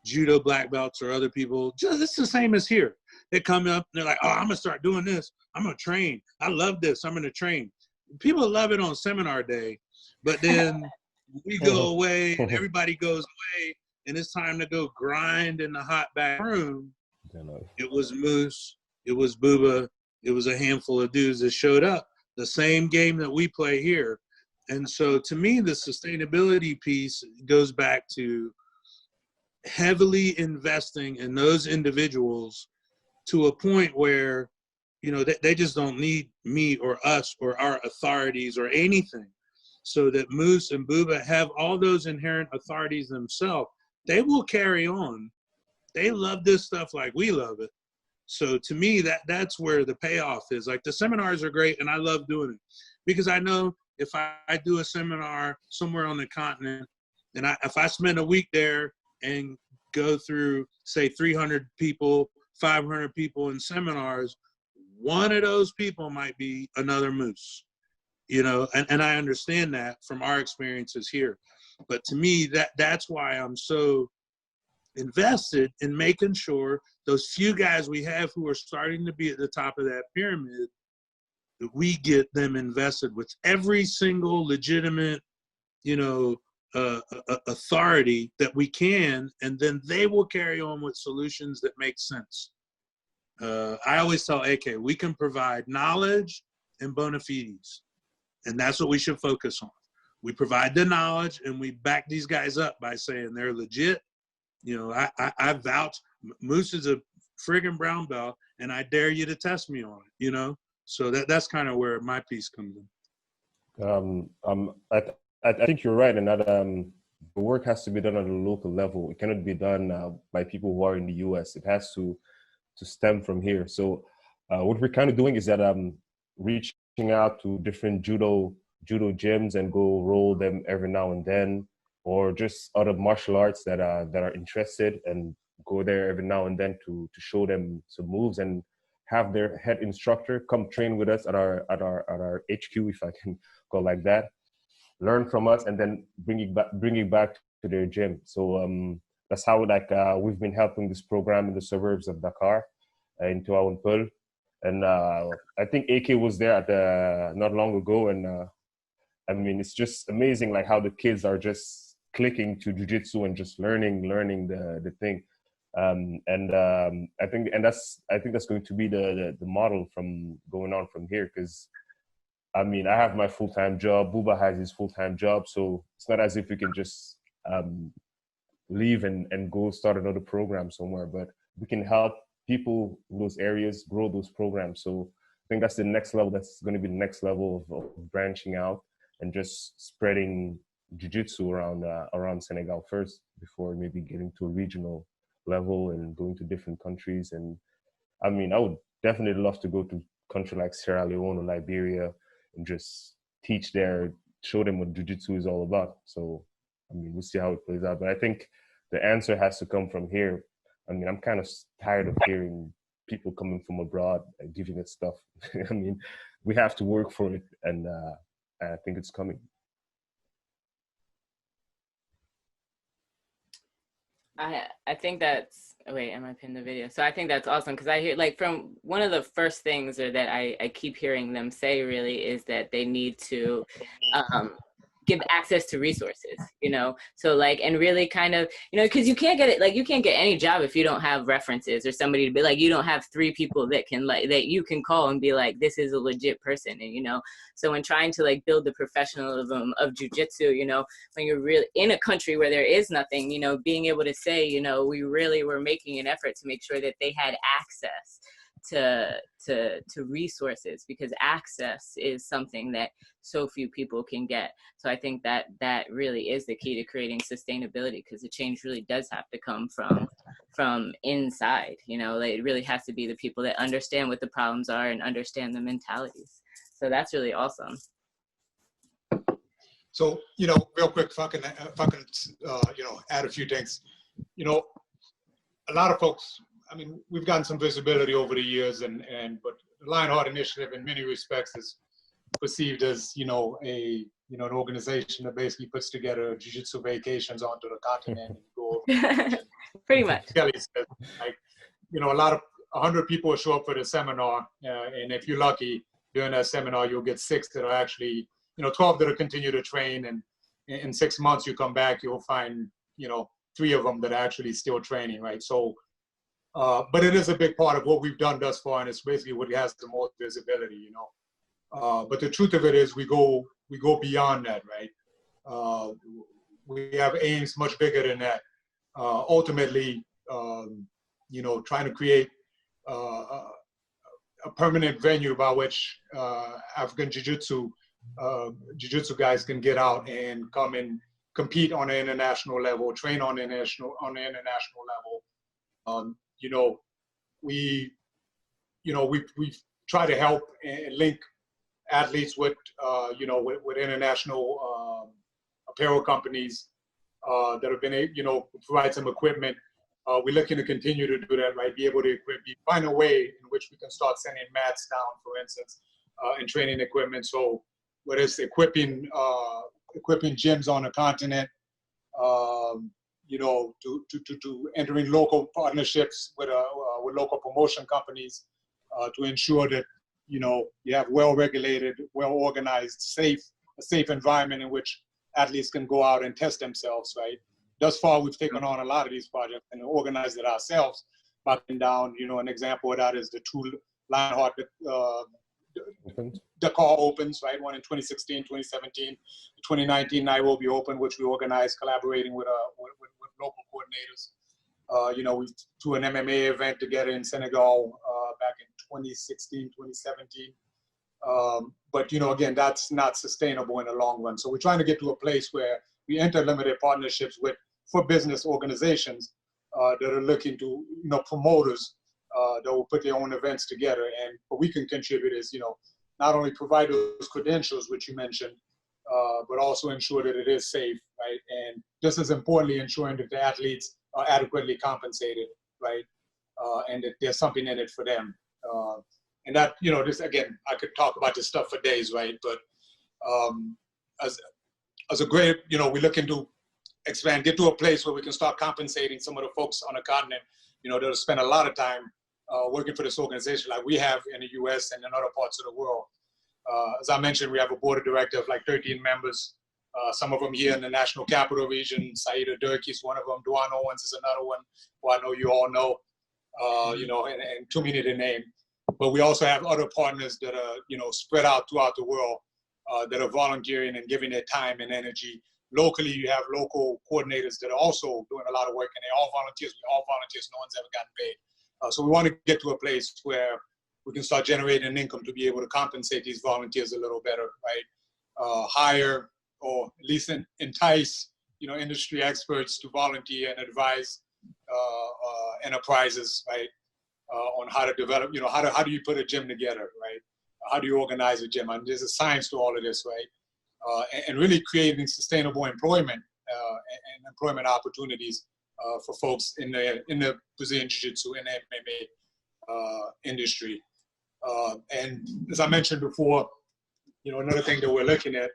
C: judo black belts or other people, just it's the same as here. They come up and they're like, oh, I'm gonna start doing this. I'm gonna train. I love this. I'm gonna train. People love it on seminar day, but then we go away and everybody goes away and it's time to go grind in the hot back room. It was Moose, it was Booba, it was a handful of dudes that showed up. The same game that we play here. And so to me, the sustainability piece goes back to heavily investing in those individuals to a point where, you know, they just don't need me or us or our authorities or anything. So that Moose and Booba have all those inherent authorities themselves. They will carry on. They love this stuff like we love it. So to me, that's where the payoff is. Like the seminars are great and I love doing it because I know if I do a seminar somewhere on the continent and if I spend a week there and go through, say, 300 people, 500 people in seminars, one of those people might be another Moose, you know, and I understand that from our experiences here. But to me, that's why I'm so invested in making sure those few guys we have who are starting to be at the top of that pyramid, that we get them invested with every single legitimate, you know, authority that we can, and then they will carry on with solutions that make sense. I always tell AK, we can provide knowledge and bona fides, and that's what we should focus on. We provide the knowledge and we back these guys up by saying they're legit. You know, I vouch, Moose is a friggin' brown belt and I dare you to test me on it, you know? So that's kind of where my piece comes in.
E: I think you're right in that the work has to be done at a local level. It cannot be done by people who are in the US. It has to stem from here. So what we're kind of doing is that reaching out to different judo gyms and go roll them every now and then, or just other martial arts that are interested and go there every now and then to show them some moves and have their head instructor come train with us at our HQ, if I can call like that, learn from us and then bring it back to their gym. So that's how we've been helping this program in the suburbs of Dakar, in Tuaounpul. And I think AK was there not long ago, and I mean, it's just amazing like how the kids are just clicking to jiu-jitsu and just learning the thing. I think that's going to be the model from going on from here, because I mean, I have my full-time job, Booba has his full-time job, so it's not as if we can just leave and go start another program somewhere, but we can help people in those areas grow those programs. So I think that's the next level. That's going to be the next level of branching out and just spreading jiu-jitsu around Senegal first, before maybe getting to a regional level and going to different countries. And I mean, I would definitely love to go to a country like Sierra Leone or Liberia and just teach there, show them what jiu-jitsu is all about. So I mean, we'll see how it plays out, but I think the answer has to come from here. I mean, I'm kind of tired of hearing people coming from abroad giving us stuff. I mean, we have to work for it, and I think it's coming.
B: I think that's, wait, am I pinned the video? So I think that's awesome, because I hear, like, from one of the first things that I keep hearing them say really is that they need to give access to resources, you know? So like, and really kind of, you know, because you can't get it, like, you can't get any job if you don't have references or somebody to be like, you don't have 3 people that can, like, that you can call and be like, this is a legit person. And, you know, so in trying to like build the professionalism of jiu-jitsu, you know, when you're really in a country where there is nothing, you know, being able to say, you know, we really were making an effort to make sure that they had access to resources, because access is something that so few people can get. So I think that really is the key to creating sustainability, because the change really does have to come from inside. You know, like, it really has to be the people that understand what the problems are and understand the mentalities. So that's really awesome.
D: So, you know, real quick, if I can you know, add a few things. You know, a lot of folks, I mean, we've gotten some visibility over the years, but the Lionheart Initiative in many respects is perceived as, an organization that basically puts together jiu-jitsu vacations onto the continent and go.
B: Pretty much.
D: Kelly says, like, a lot of 100 people will show up for the seminar, and if you're lucky, during that seminar, you'll get 6 that are actually, 12 that will continue to train, and in 6 months you come back, you'll find, 3 of them that are actually still training, right? So, but it is a big part of what we've done thus far, and it's basically what has the most visibility, But the truth of it is, we go beyond that, right? We have aims much bigger than that. Ultimately, trying to create a permanent venue by which African jiu-jitsu guys can get out and come and compete on an international level, train on the international level. We try to help and link athletes with international apparel companies that have been, provide some equipment. We're looking to continue to do that, right? Be able to find a way in which we can start sending mats down, for instance, and training equipment. So whether it's equipping gyms on the continent, to entering local partnerships with local promotion companies to ensure that, you have well-regulated, well-organized, a safe environment in which athletes can go out and test themselves, right? Thus far, we've taken on a lot of these projects and organized it ourselves. Backing down, an example of that is the 2 Lionheart Dakar Opens, right? One in 2016, 2017, 2019 Nairobi Open, which we organized collaborating with local coordinators. We threw an MMA event together in Senegal back in 2016, 2017. But, again, that's not sustainable in the long run. So we're trying to get to a place where we enter limited partnerships for business organizations that are looking to, promoters that will put their own events together. And what we can contribute is, not only provide those credentials, which you mentioned, but also ensure that it is safe, right? And just as importantly, ensuring that the athletes are adequately compensated, right? And that there's something in it for them. And that, this, again, I could talk about this stuff for days, right? But as a great, we're looking to expand, get to a place where we can start compensating some of the folks on the continent, that'll spend a lot of time working for this organization like we have in the US and in other parts of the world. As I mentioned, we have a board of directors of like 13 members, some of them here in the National Capital Region. Saida Durkee is one of them. Duane Owens is another one who I know you all know, and too many to name. But we also have other partners that are, spread out throughout the world that are volunteering and giving their time and energy. Locally, you have local coordinators that are also doing a lot of work, and they're all volunteers. We're all volunteers. No one's ever gotten paid. So we want to get to a place where we can start generating an income to be able to compensate these volunteers a little better, right? Hire or at least entice, industry experts to volunteer and advise enterprises, right? On how to develop, how do you put a gym together, right? How do you organize a gym? I mean, there's a science to all of this, right? And really creating sustainable employment and employment opportunities for folks in the Brazilian Jiu-Jitsu and MMA industry. And as I mentioned before, another thing that we're looking at,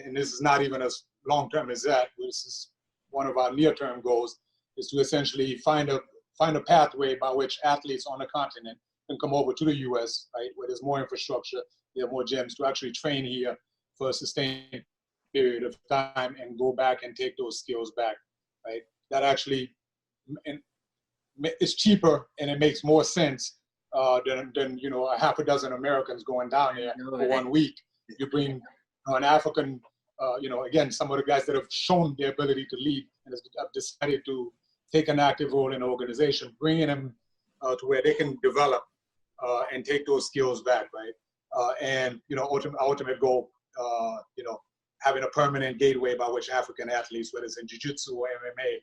D: and this is not even as long-term as that, this is one of our near-term goals, is to essentially find a pathway by which athletes on the continent can come over to the US, right, where there's more infrastructure, there are more gyms to actually train here for a sustained period of time and go back and take those skills back, right? That actually is cheaper and it makes more sense than a half a dozen Americans going down there for 1 week. You bring an African, again, some of the guys that have shown their ability to lead and have decided to take an active role in the organization, bringing them to where they can develop and take those skills back, right? And ultimate goal, having a permanent gateway by which African athletes, whether it's in jiu-jitsu or MMA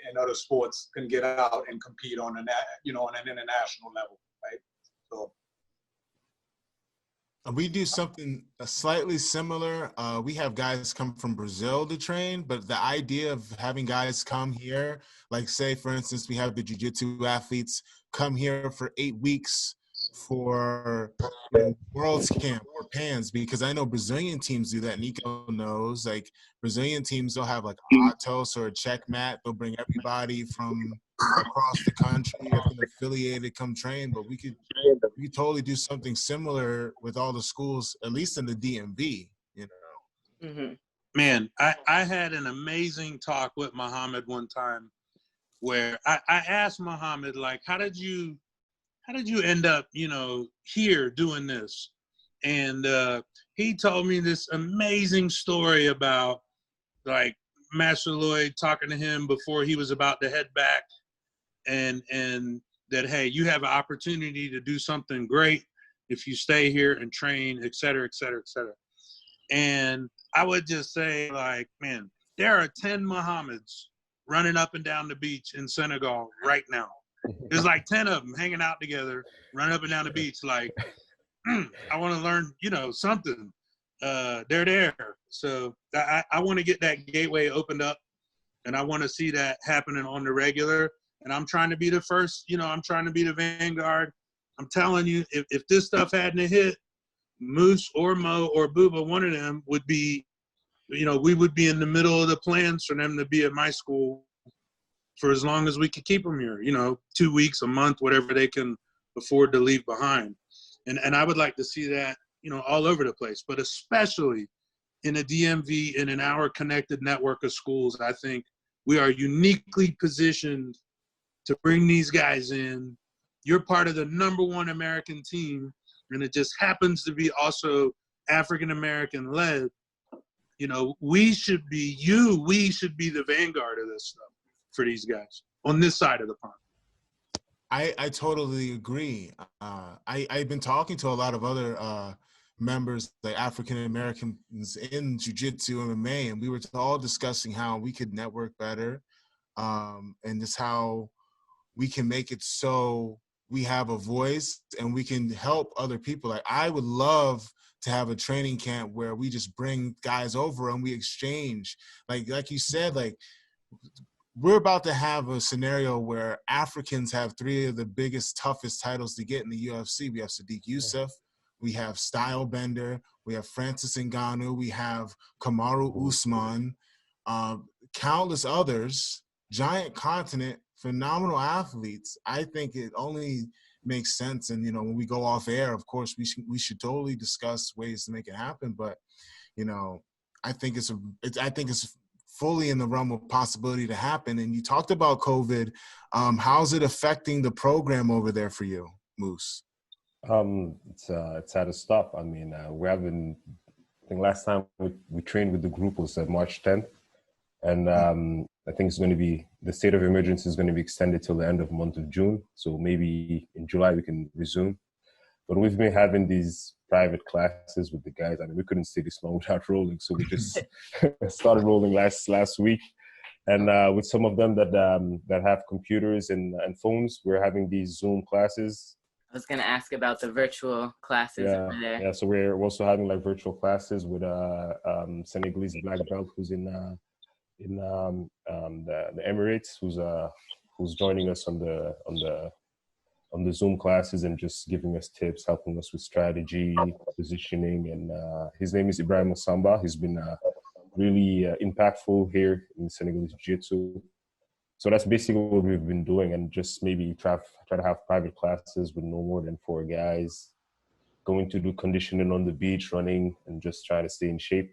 D: and other sports, can get out and compete on an international level, right? So.
A: We do something slightly similar. We have guys come from Brazil to train, but the idea of having guys come here, like say, for instance, we have the jiu-jitsu athletes come here for 8 weeks for World's Camp or Pans, because I know Brazilian teams do that. Nico knows, like Brazilian teams, they'll have like a Atos or a checkmat. They'll bring everybody from across the country if an affiliated come train. But we could totally do something similar with all the schools, at least in the DMV, you know.
B: Mm-hmm.
C: Man, I had an amazing talk with Muhammad one time where I asked Muhammad, like, how did you end up, here doing this? And he told me this amazing story about, like, Master Lloyd talking to him before he was about to head back, and that, hey, you have an opportunity to do something great if you stay here and train, et cetera, et cetera, et cetera. And I would just say, like, man, there are 10 Muhammads running up and down the beach in Senegal right now. There's like 10 of them hanging out together, running up and down the beach like, I want to learn, something. They're there. So I want to get that gateway opened up, and I want to see that happening on the regular. And I'm trying to be the first, I'm trying to be the vanguard. I'm telling you, if this stuff hadn't hit, Moose or Mo or Booba, one of them would be, we would be in the middle of the plans for them to be at my school for as long as we could keep them here, 2 weeks, a month, whatever they can afford to leave behind. And I would like to see that, all over the place, but especially in a DMV and in our connected network of schools. I think we are uniquely positioned to bring these guys in. You're part of the #1 American team, and it just happens to be also African-American led. We should be the vanguard of this stuff for these guys on this side of the pond.
A: I totally agree. I've been talking to a lot of other members, like African Americans in Jiu-Jitsu MMA, and we were all discussing how we could network better, and just how we can make it so we have a voice and we can help other people. Like, I would love to have a training camp where we just bring guys over and we exchange. Like you said, like, we're about to have a scenario where Africans have 3 of the biggest, toughest titles to get in the UFC. We have Sadiq Youssef, we have Stylebender, we have Francis Ngannou, we have Kamaru Usman, countless others, giant continent, phenomenal athletes. I think it only makes sense. And, when we go off air, of course, we should totally discuss ways to make it happen. But, I think it's fully in the realm of possibility to happen. And you talked about COVID. How's it affecting the program over there for you, Moose?
E: It's had to stop. I mean, I think last time we trained with the group was March 10th. And I think the state of emergency is going to be extended till the end of the month of June. So maybe in July we can resume. But we've been having these private classes with the guys. I mean, we couldn't stay this long without rolling. So we just started rolling last week. And with some of them that have computers and phones, we're having these Zoom classes.
B: I was going to ask about the virtual classes over there.
E: Yeah, so we're also having like virtual classes with Senegalese black belt who's in the Emirates, who's joining us on the Zoom classes and just giving us tips, helping us with strategy, positioning, and his name is Ibrahim Osamba. He's been really impactful here in Senegalese Jiu-Jitsu. So that's basically what we've been doing, and just maybe try to have private classes with no more than 4 guys, going to do conditioning on the beach, running, and just trying to stay in shape.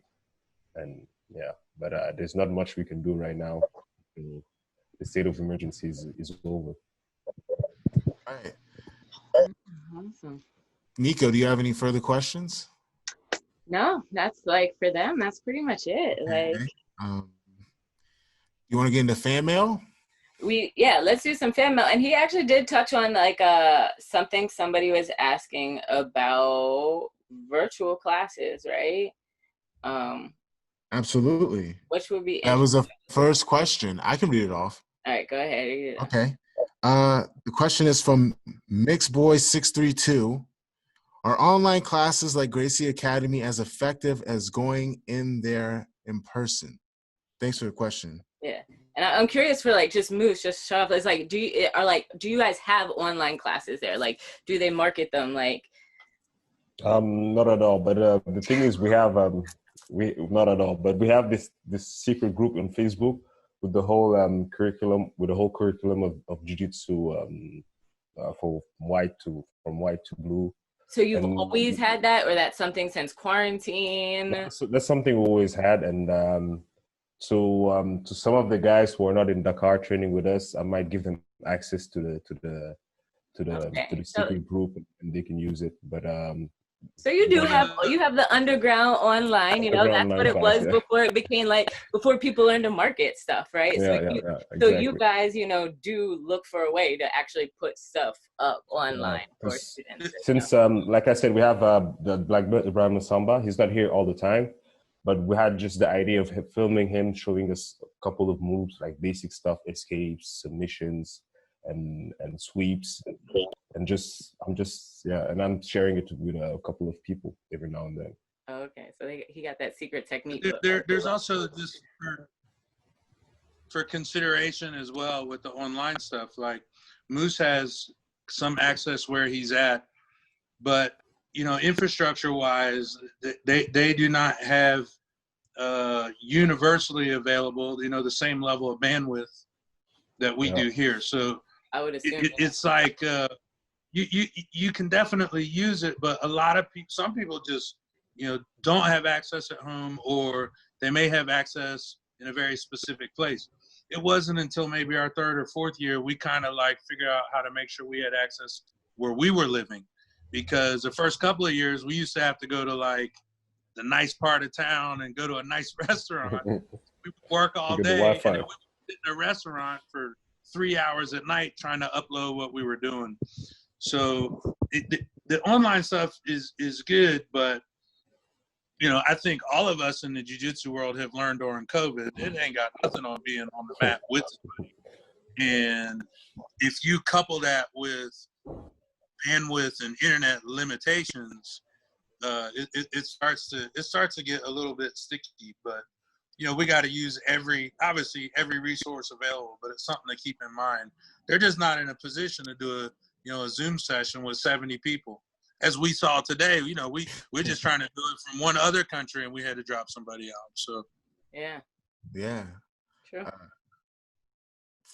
E: And yeah, but there's not much we can do right now. The state of emergency is over.
A: All right.
B: Awesome.
A: Nico, do you have any further questions?
B: No, that's like for them. That's pretty much it. Like,
A: you want to get into fan mail?
B: Let's do some fan mail. And he actually did touch on like something somebody was asking about virtual classes, right?
A: Absolutely.
B: Which would be
A: that was the first question. I can read it off.
B: All right, go ahead.
A: Okay. The question is from MixBoy632. Are online classes like Gracie Academy as effective as going in there in person? Thanks for the question.
B: Yeah. And I'm curious for like just Moose, just show off. It's like, do you guys have online classes there? Like, do they market them? Like,
E: Not at all. But the thing is, we have not at all. But we have this secret group on Facebook with the whole curriculum, of jiu-jitsu from white to blue.
B: so you've always had that, or that's something since quarantine?
E: That's something we always had, and to some of the guys who are not in Dakar training with us, I might give them access to the secret group, and they can use it. But
B: so you have the underground online, you know, that's what it was before it became like, before people learned to market stuff, right? Exactly. So you guys, you know, do look for a way to actually put stuff up online for students.
E: Since, like I said, we have the black belt, Ibrahim Samba. He's not here all the time, but we had just the idea of filming him, showing us a couple of moves, like basic stuff, escapes, submissions, and sweeps, and I'm sharing it with a couple of people every now and then.
B: Okay, so he got that secret technique.
C: There's also just for consideration as well with the online stuff. Like Moose has some access where he's at, but you know, infrastructure wise, they do not have universally available, you know, the same level of bandwidth that we do here. So
B: I would assume
C: it's like you can definitely use it, but a lot of people, some people just, you know, don't have access at home, or they may have access in a very specific place. It wasn't until maybe our third or fourth year we kind of like figured out how to make sure we had access where we were living, because the first couple of years we used to have to go to like the nice part of town and go to a nice restaurant. We would work all day and then we would sit in a restaurant for 3 hours at night trying to upload what we were doing. So the online stuff is good, but you know, I think all of us in the jiu-jitsu world have learned during COVID, it ain't got nothing on being on the mat with somebody. And if you couple that with bandwidth and internet limitations, it starts to get a little bit sticky. But you know, we got to use every resource available, but it's something to keep in mind. They're just not in a position to do a Zoom session with 70 people. As we saw today, you know, we're just trying to do it from one other country, and we had to drop somebody out. So
B: yeah, true.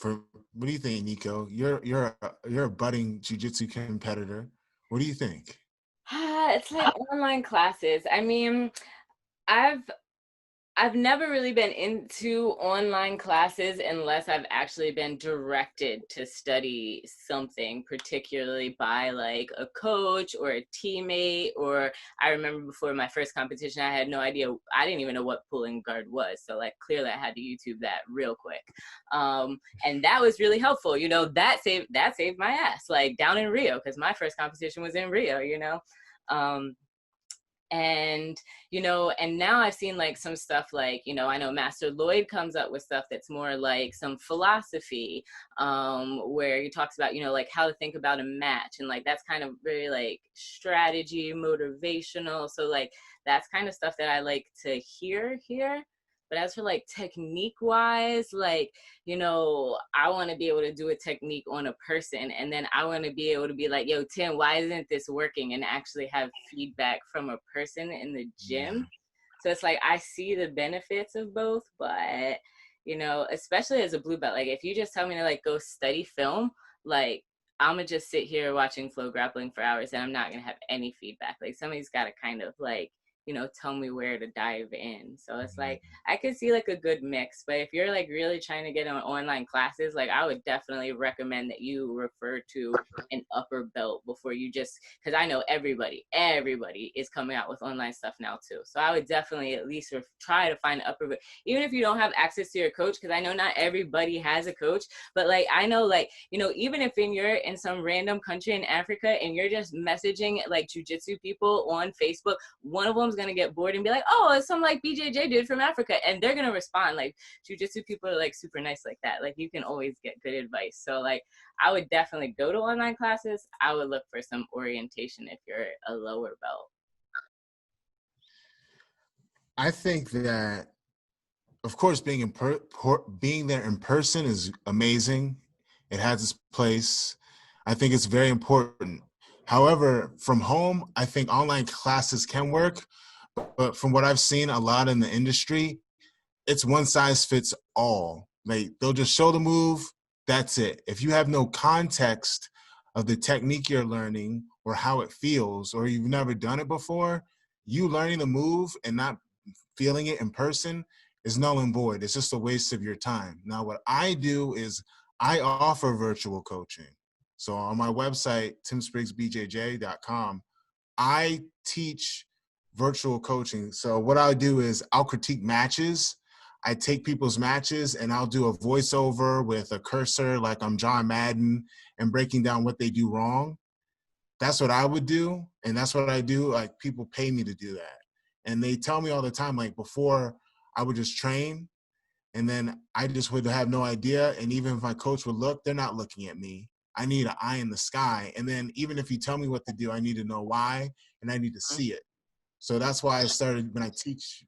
A: What do you think, Nico? You're a budding jiu-jitsu competitor. What do you think?
B: It's like online classes. I mean, I've never really been into online classes unless I've actually been directed to study something, particularly by like a coach or a teammate. Or I remember before my first competition, I had no idea. I didn't even know what pulling guard was. So like clearly I had to YouTube that real quick. And that was really helpful. You know, that saved my ass, like down in Rio, because my first competition was in Rio, you know. And, you know, and now I've seen like some stuff like, you know, I know Master Lloyd comes up with stuff that's more like some philosophy, where he talks about, you know, like how to think about a match. And like, that's kind of very like strategy, motivational. So like, that's kind of stuff that I like to hear here. But as for like technique wise, like, you know, I want to be able to do a technique on a person, and then I want to be able to be like, yo, Tim, why isn't this working? And actually have feedback from a person in the gym. So it's like, I see the benefits of both, but, you know, especially as a blue belt, like if you just tell me to like go study film, like I'm gonna just sit here watching flow grappling for hours and I'm not gonna have any feedback. Like somebody's got to kind of like, you know, tell me where to dive in. So it's like, I could see like a good mix, but if you're like really trying to get on online classes, like I would definitely recommend that you refer to an upper belt before you just, because I know everybody is coming out with online stuff now too. So I would definitely at least try to find an upper belt, even if you don't have access to your coach, because I know not everybody has a coach, but like, I know like, you know, even if you're in some random country in Africa and you're just messaging like jiu-jitsu people on Facebook, one of them gonna get bored and be like, oh, it's some like BJJ dude from Africa, and they're gonna respond. Like jiu-jitsu people are like super nice like that. Like you can always get good advice. So like I would definitely go to online classes. I would look for some orientation if you're a lower belt.
A: I think that of course, being there in person is amazing. It has its place. I think it's very important. However, from home, I think online classes can work. But from what I've seen a lot in the industry, it's one size fits all. Like they'll just show the move, that's it. If you have no context of the technique you're learning or how it feels, or you've never done it before, you learning the move and not feeling it in person is null and void. It's just a waste of your time. Now, what I do is I offer virtual coaching. So on my website, timspriggsbjj.com, I teach virtual coaching. So what I'll do is I'll critique matches. I take people's matches and I'll do a voiceover with a cursor like I'm John Madden and breaking down what they do wrong. That's what I would do. And that's what I do. Like people pay me to do that. And they tell me all the time, like before I would just train and then I just would have no idea. And even if my coach would look, they're not looking at me. I need an eye in the sky. And then even if you tell me what to do, I need to know why and I need to see it. So that's why I started when I teach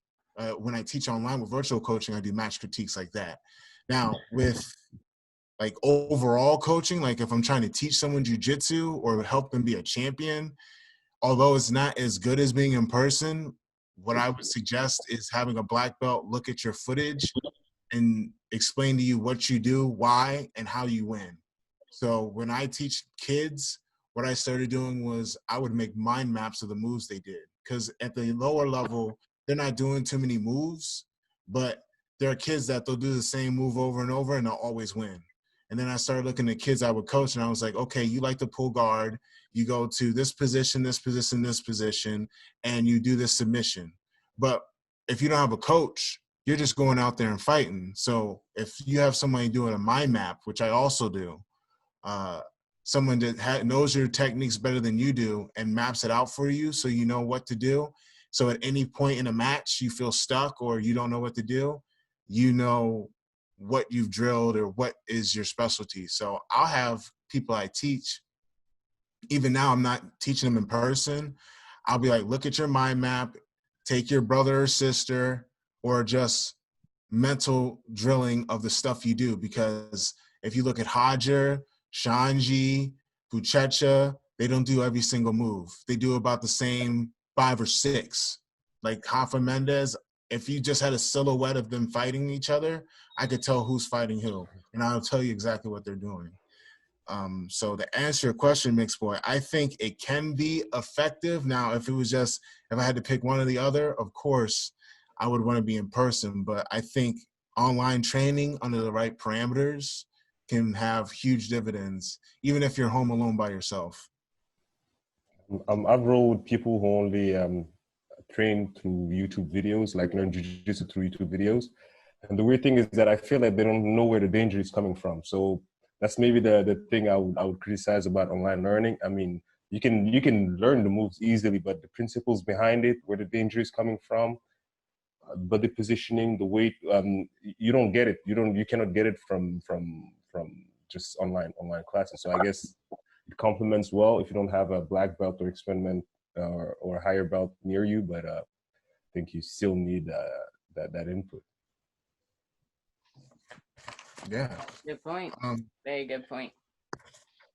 A: online with virtual coaching, I do match critiques like that. Now with like overall coaching, like if I'm trying to teach someone jiu-jitsu or help them be a champion, although it's not as good as being in person, what I would suggest is having a black belt look at your footage and explain to you what you do, why, and how you win. So when I teach kids, what I started doing was I would make mind maps of the moves they did. Because at the lower level, they're not doing too many moves, but there are kids that they'll do the same move over and over and they'll always win. And then I started looking at kids I would coach and I was like, okay, you like to pull guard, you go to this position, this position, this position, and you do this submission. But if you don't have a coach, you're just going out there and fighting. So if you have somebody doing a mind map, which I also do, someone that knows your techniques better than you do and maps it out for you so you know what to do. So at any point in a match you feel stuck or you don't know what to do, you know what you've drilled or what is your specialty. So I'll have people I teach, even now I'm not teaching them in person, I'll be like, look at your mind map, take your brother or sister, or just mental drilling of the stuff you do. Because if you look at Hajar, Shanji, Buchecha, they don't do every single move. They do about the same 5 or 6. Like Rafa Mendes, if you just had a silhouette of them fighting each other, I could tell who's fighting who, and I'll tell you exactly what they're doing. So to answer your question, Mixed Boy, I think it can be effective. Now, if I had to pick one or the other, of course, I would want to be in person. But I think online training under the right parameters can have huge dividends, even if you're home alone by yourself.
E: I've rolled with people who only train through YouTube videos, like learn jiu-jitsu through YouTube videos. And the weird thing is that I feel like they don't know where the danger is coming from. So that's maybe the thing I would criticize about online learning. I mean, you can learn the moves easily, but the principles behind it, where the danger is coming from, but the positioning, the weight, you don't get it. You cannot get it from just online classes. So I guess it complements well if you don't have a black belt or experiment or a higher belt near you, but I think you still need that input.
A: Yeah.
B: Good point. Very good point.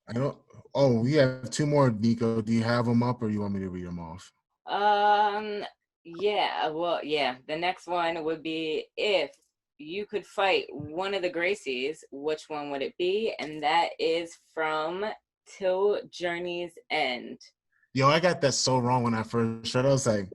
A: I don't. Oh, we have 2 more, Nico. Do you have them up, or you want me to read them off?
B: Yeah. Well, yeah. The next one would be if you could fight one of the Gracies, which one would it be? And that is from Till Journey's End.
A: Yo, I got that so wrong when I first read it. I was like,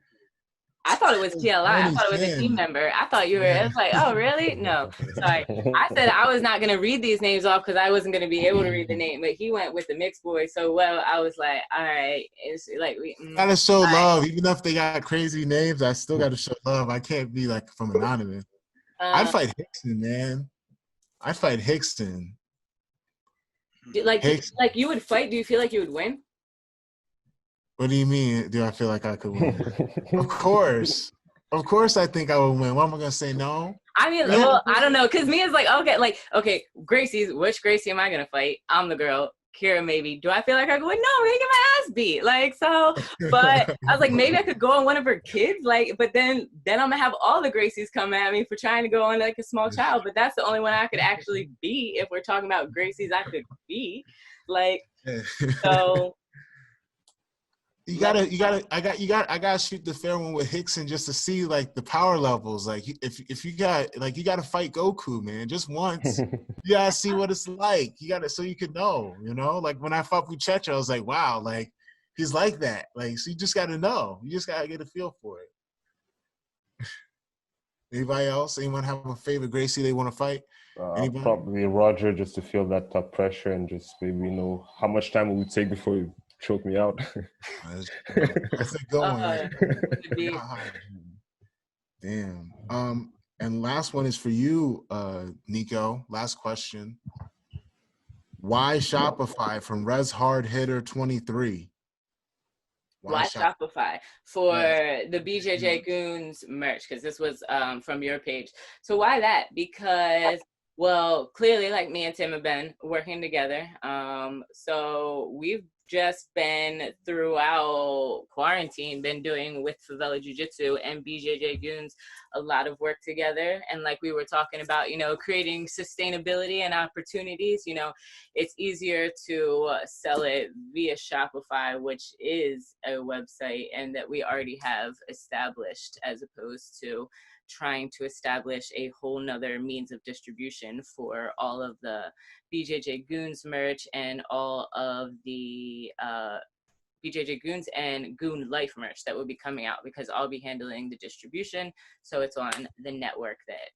B: I thought it was TLI. I thought it was a team member. I thought you were, it was like, oh, really? No, sorry. I said I was not going to read these names off because I wasn't going to be able to read the name, but he went with the Mixed Boy so well. I was like, all right. It's like,
A: gotta show love. Even if they got crazy names, I still got to show love. I can't be like from anonymous. I fight Hickson, man. I fight Hickson.
B: Like you would fight? Do you feel like you would win?
A: What do you mean? Do I feel like I could win? Of course I think I would win. What am I gonna say? No.
B: I mean, well, I don't know, cause me is like, okay, Gracie's. Which Gracie am I gonna fight? I'm the girl. Kira maybe, do I feel like I go, no, I'm gonna get my ass beat. Like, so, but I was like, maybe I could go on one of her kids. Like, but then I'm gonna have all the Gracies come at me for trying to go on like a small child. But that's the only one I could actually beat if we're talking about Gracies I could beat. Like, so.
A: I gotta shoot the fair one with Hickson just to see like the power levels. Like if you gotta fight Goku, man, just once. You gotta see what it's like. So you could know, like when I fought Buchecha, I was like, wow, like he's like that. Like, so you just gotta know. You just gotta get a feel for it. Anybody else? Anyone have a favorite Gracie they want to fight?
E: Probably Roger, just to feel that tough pressure and just maybe know how much time it would take before you choke me out.
A: That's a good one. Right? Damn. And last one is for you, Nico. Last question. Why Shopify from Res Hard Hitter 23?
B: Why Shopify? For the BJJ Goons merch, because this was from your page. So why that? Because, well, clearly, like me and Tim have been working together. So we've just been throughout quarantine been doing with Favela Jiu-Jitsu and BJJ Goons a lot of work together. And like we were talking about, creating sustainability and opportunities, it's easier to sell it via Shopify, which is a website and that we already have established, as opposed to trying to establish a whole nother means of distribution for all of the BJJ Goons merch and all of the BJJ Goons and Goon Life merch that will be coming out, because I'll be handling the distribution. So it's on the network that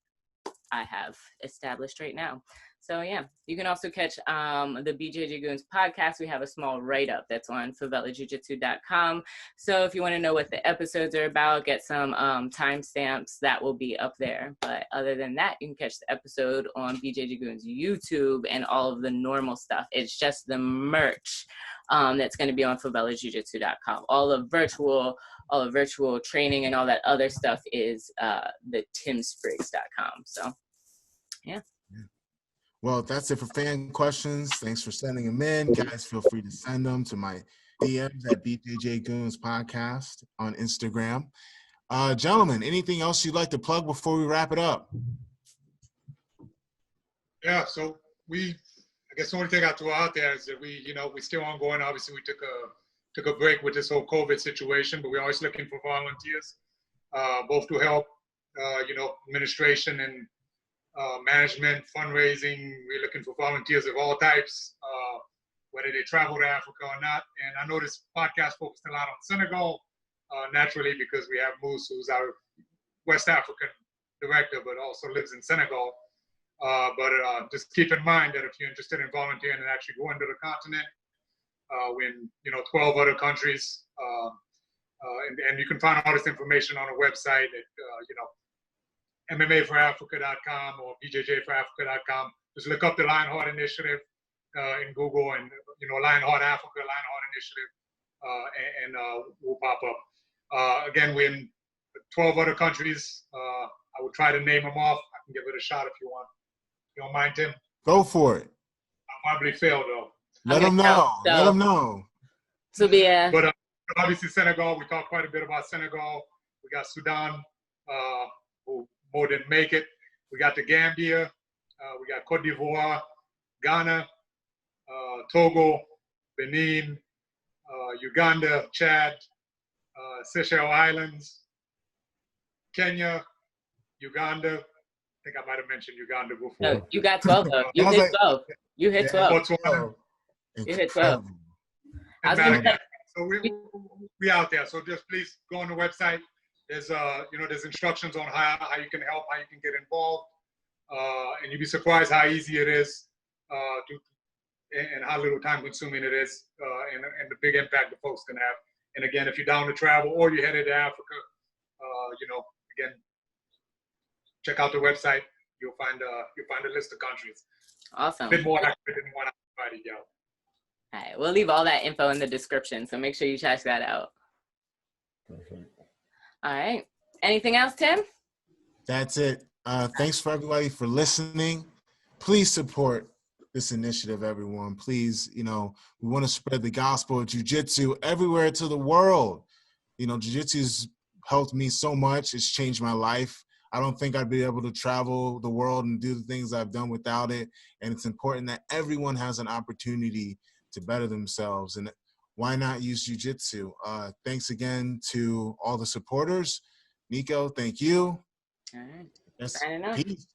B: I have established right now. So yeah, you can also catch the BJJ Goons podcast. We have a small write-up that's on favelajujitsu.com. So if you want to know what the episodes are about, get some timestamps, that will be up there. But other than that, you can catch the episode on BJJ Goons YouTube and all of the normal stuff. It's just the merch that's going to be on favelajujitsu.com. All of virtual training and all that other stuff is the timspriggs.com. So yeah.
A: Well, that's it for fan questions. Thanks for sending them in. Guys, feel free to send them to my DMs at BJJ Goons Podcast on Instagram. Gentlemen, anything else you'd like to plug before we wrap it up?
D: Yeah, so I guess the only thing I throw out there is that we're still ongoing. Obviously, we took a break with this whole COVID situation, but we're always looking for volunteers, both to help, administration and management, fundraising. We're looking for volunteers of all types, whether they travel to Africa or not. And I know this podcast focused a lot on Senegal, naturally, because we have Moose, who's our West African director, but also lives in Senegal. But just keep in mind that if you're interested in volunteering and actually going to the continent, we're in 12 other countries, and you can find all this information on a website at MMAforAfrica.com or BJJforAfrica.com. Just look up the Lionheart Initiative in Google, and Lionheart Africa, Lionheart Initiative, and we'll pop up. Again, we're in 12 other countries. I would try to name them off. I can give it a shot if you want. You don't mind, Tim?
A: Go for it.
D: I'll probably fail though.
A: Let them know. Let them know.
B: So
D: But obviously Senegal. We talked quite a bit about Senegal. We got Sudan, who more didn't make it. We got the Gambia. We got Cote d'Ivoire, Ghana, Togo, Benin, Uganda, Chad, Seychelles Islands, Kenya, Uganda. I think I might have mentioned Uganda before.
B: No, you got 12 though. You hit 12. You hit 12.
D: Botswana.
B: You hit 12.
D: So we out there. So just please go on the website. There's there's instructions on how you can help, how you can get involved, and you'd be surprised how easy it is and how little time consuming it is, and the big impact the folks can have. And again, if you're down to travel or you're headed to Africa, again, check out the website. You'll find a list of countries.
B: Awesome.
D: A bit more accurate than what I provided you.
B: All right, we'll leave all that info in the description, so make sure you check that out.
E: Perfect.
B: All right. Anything else, Tim?
A: That's it. Thanks for everybody for listening. Please support this initiative, everyone. Please, we want to spread the gospel of jiu-jitsu everywhere to the world. Jiu-jitsu's helped me so much. It's changed my life. I don't think I'd be able to travel the world and do the things I've done without it. And it's important that everyone has an opportunity to better themselves. And why not use jiu-jitsu? Thanks again to all the supporters. Nico, thank you.
B: All right.
A: Yes.
B: Signing off.
A: Peace.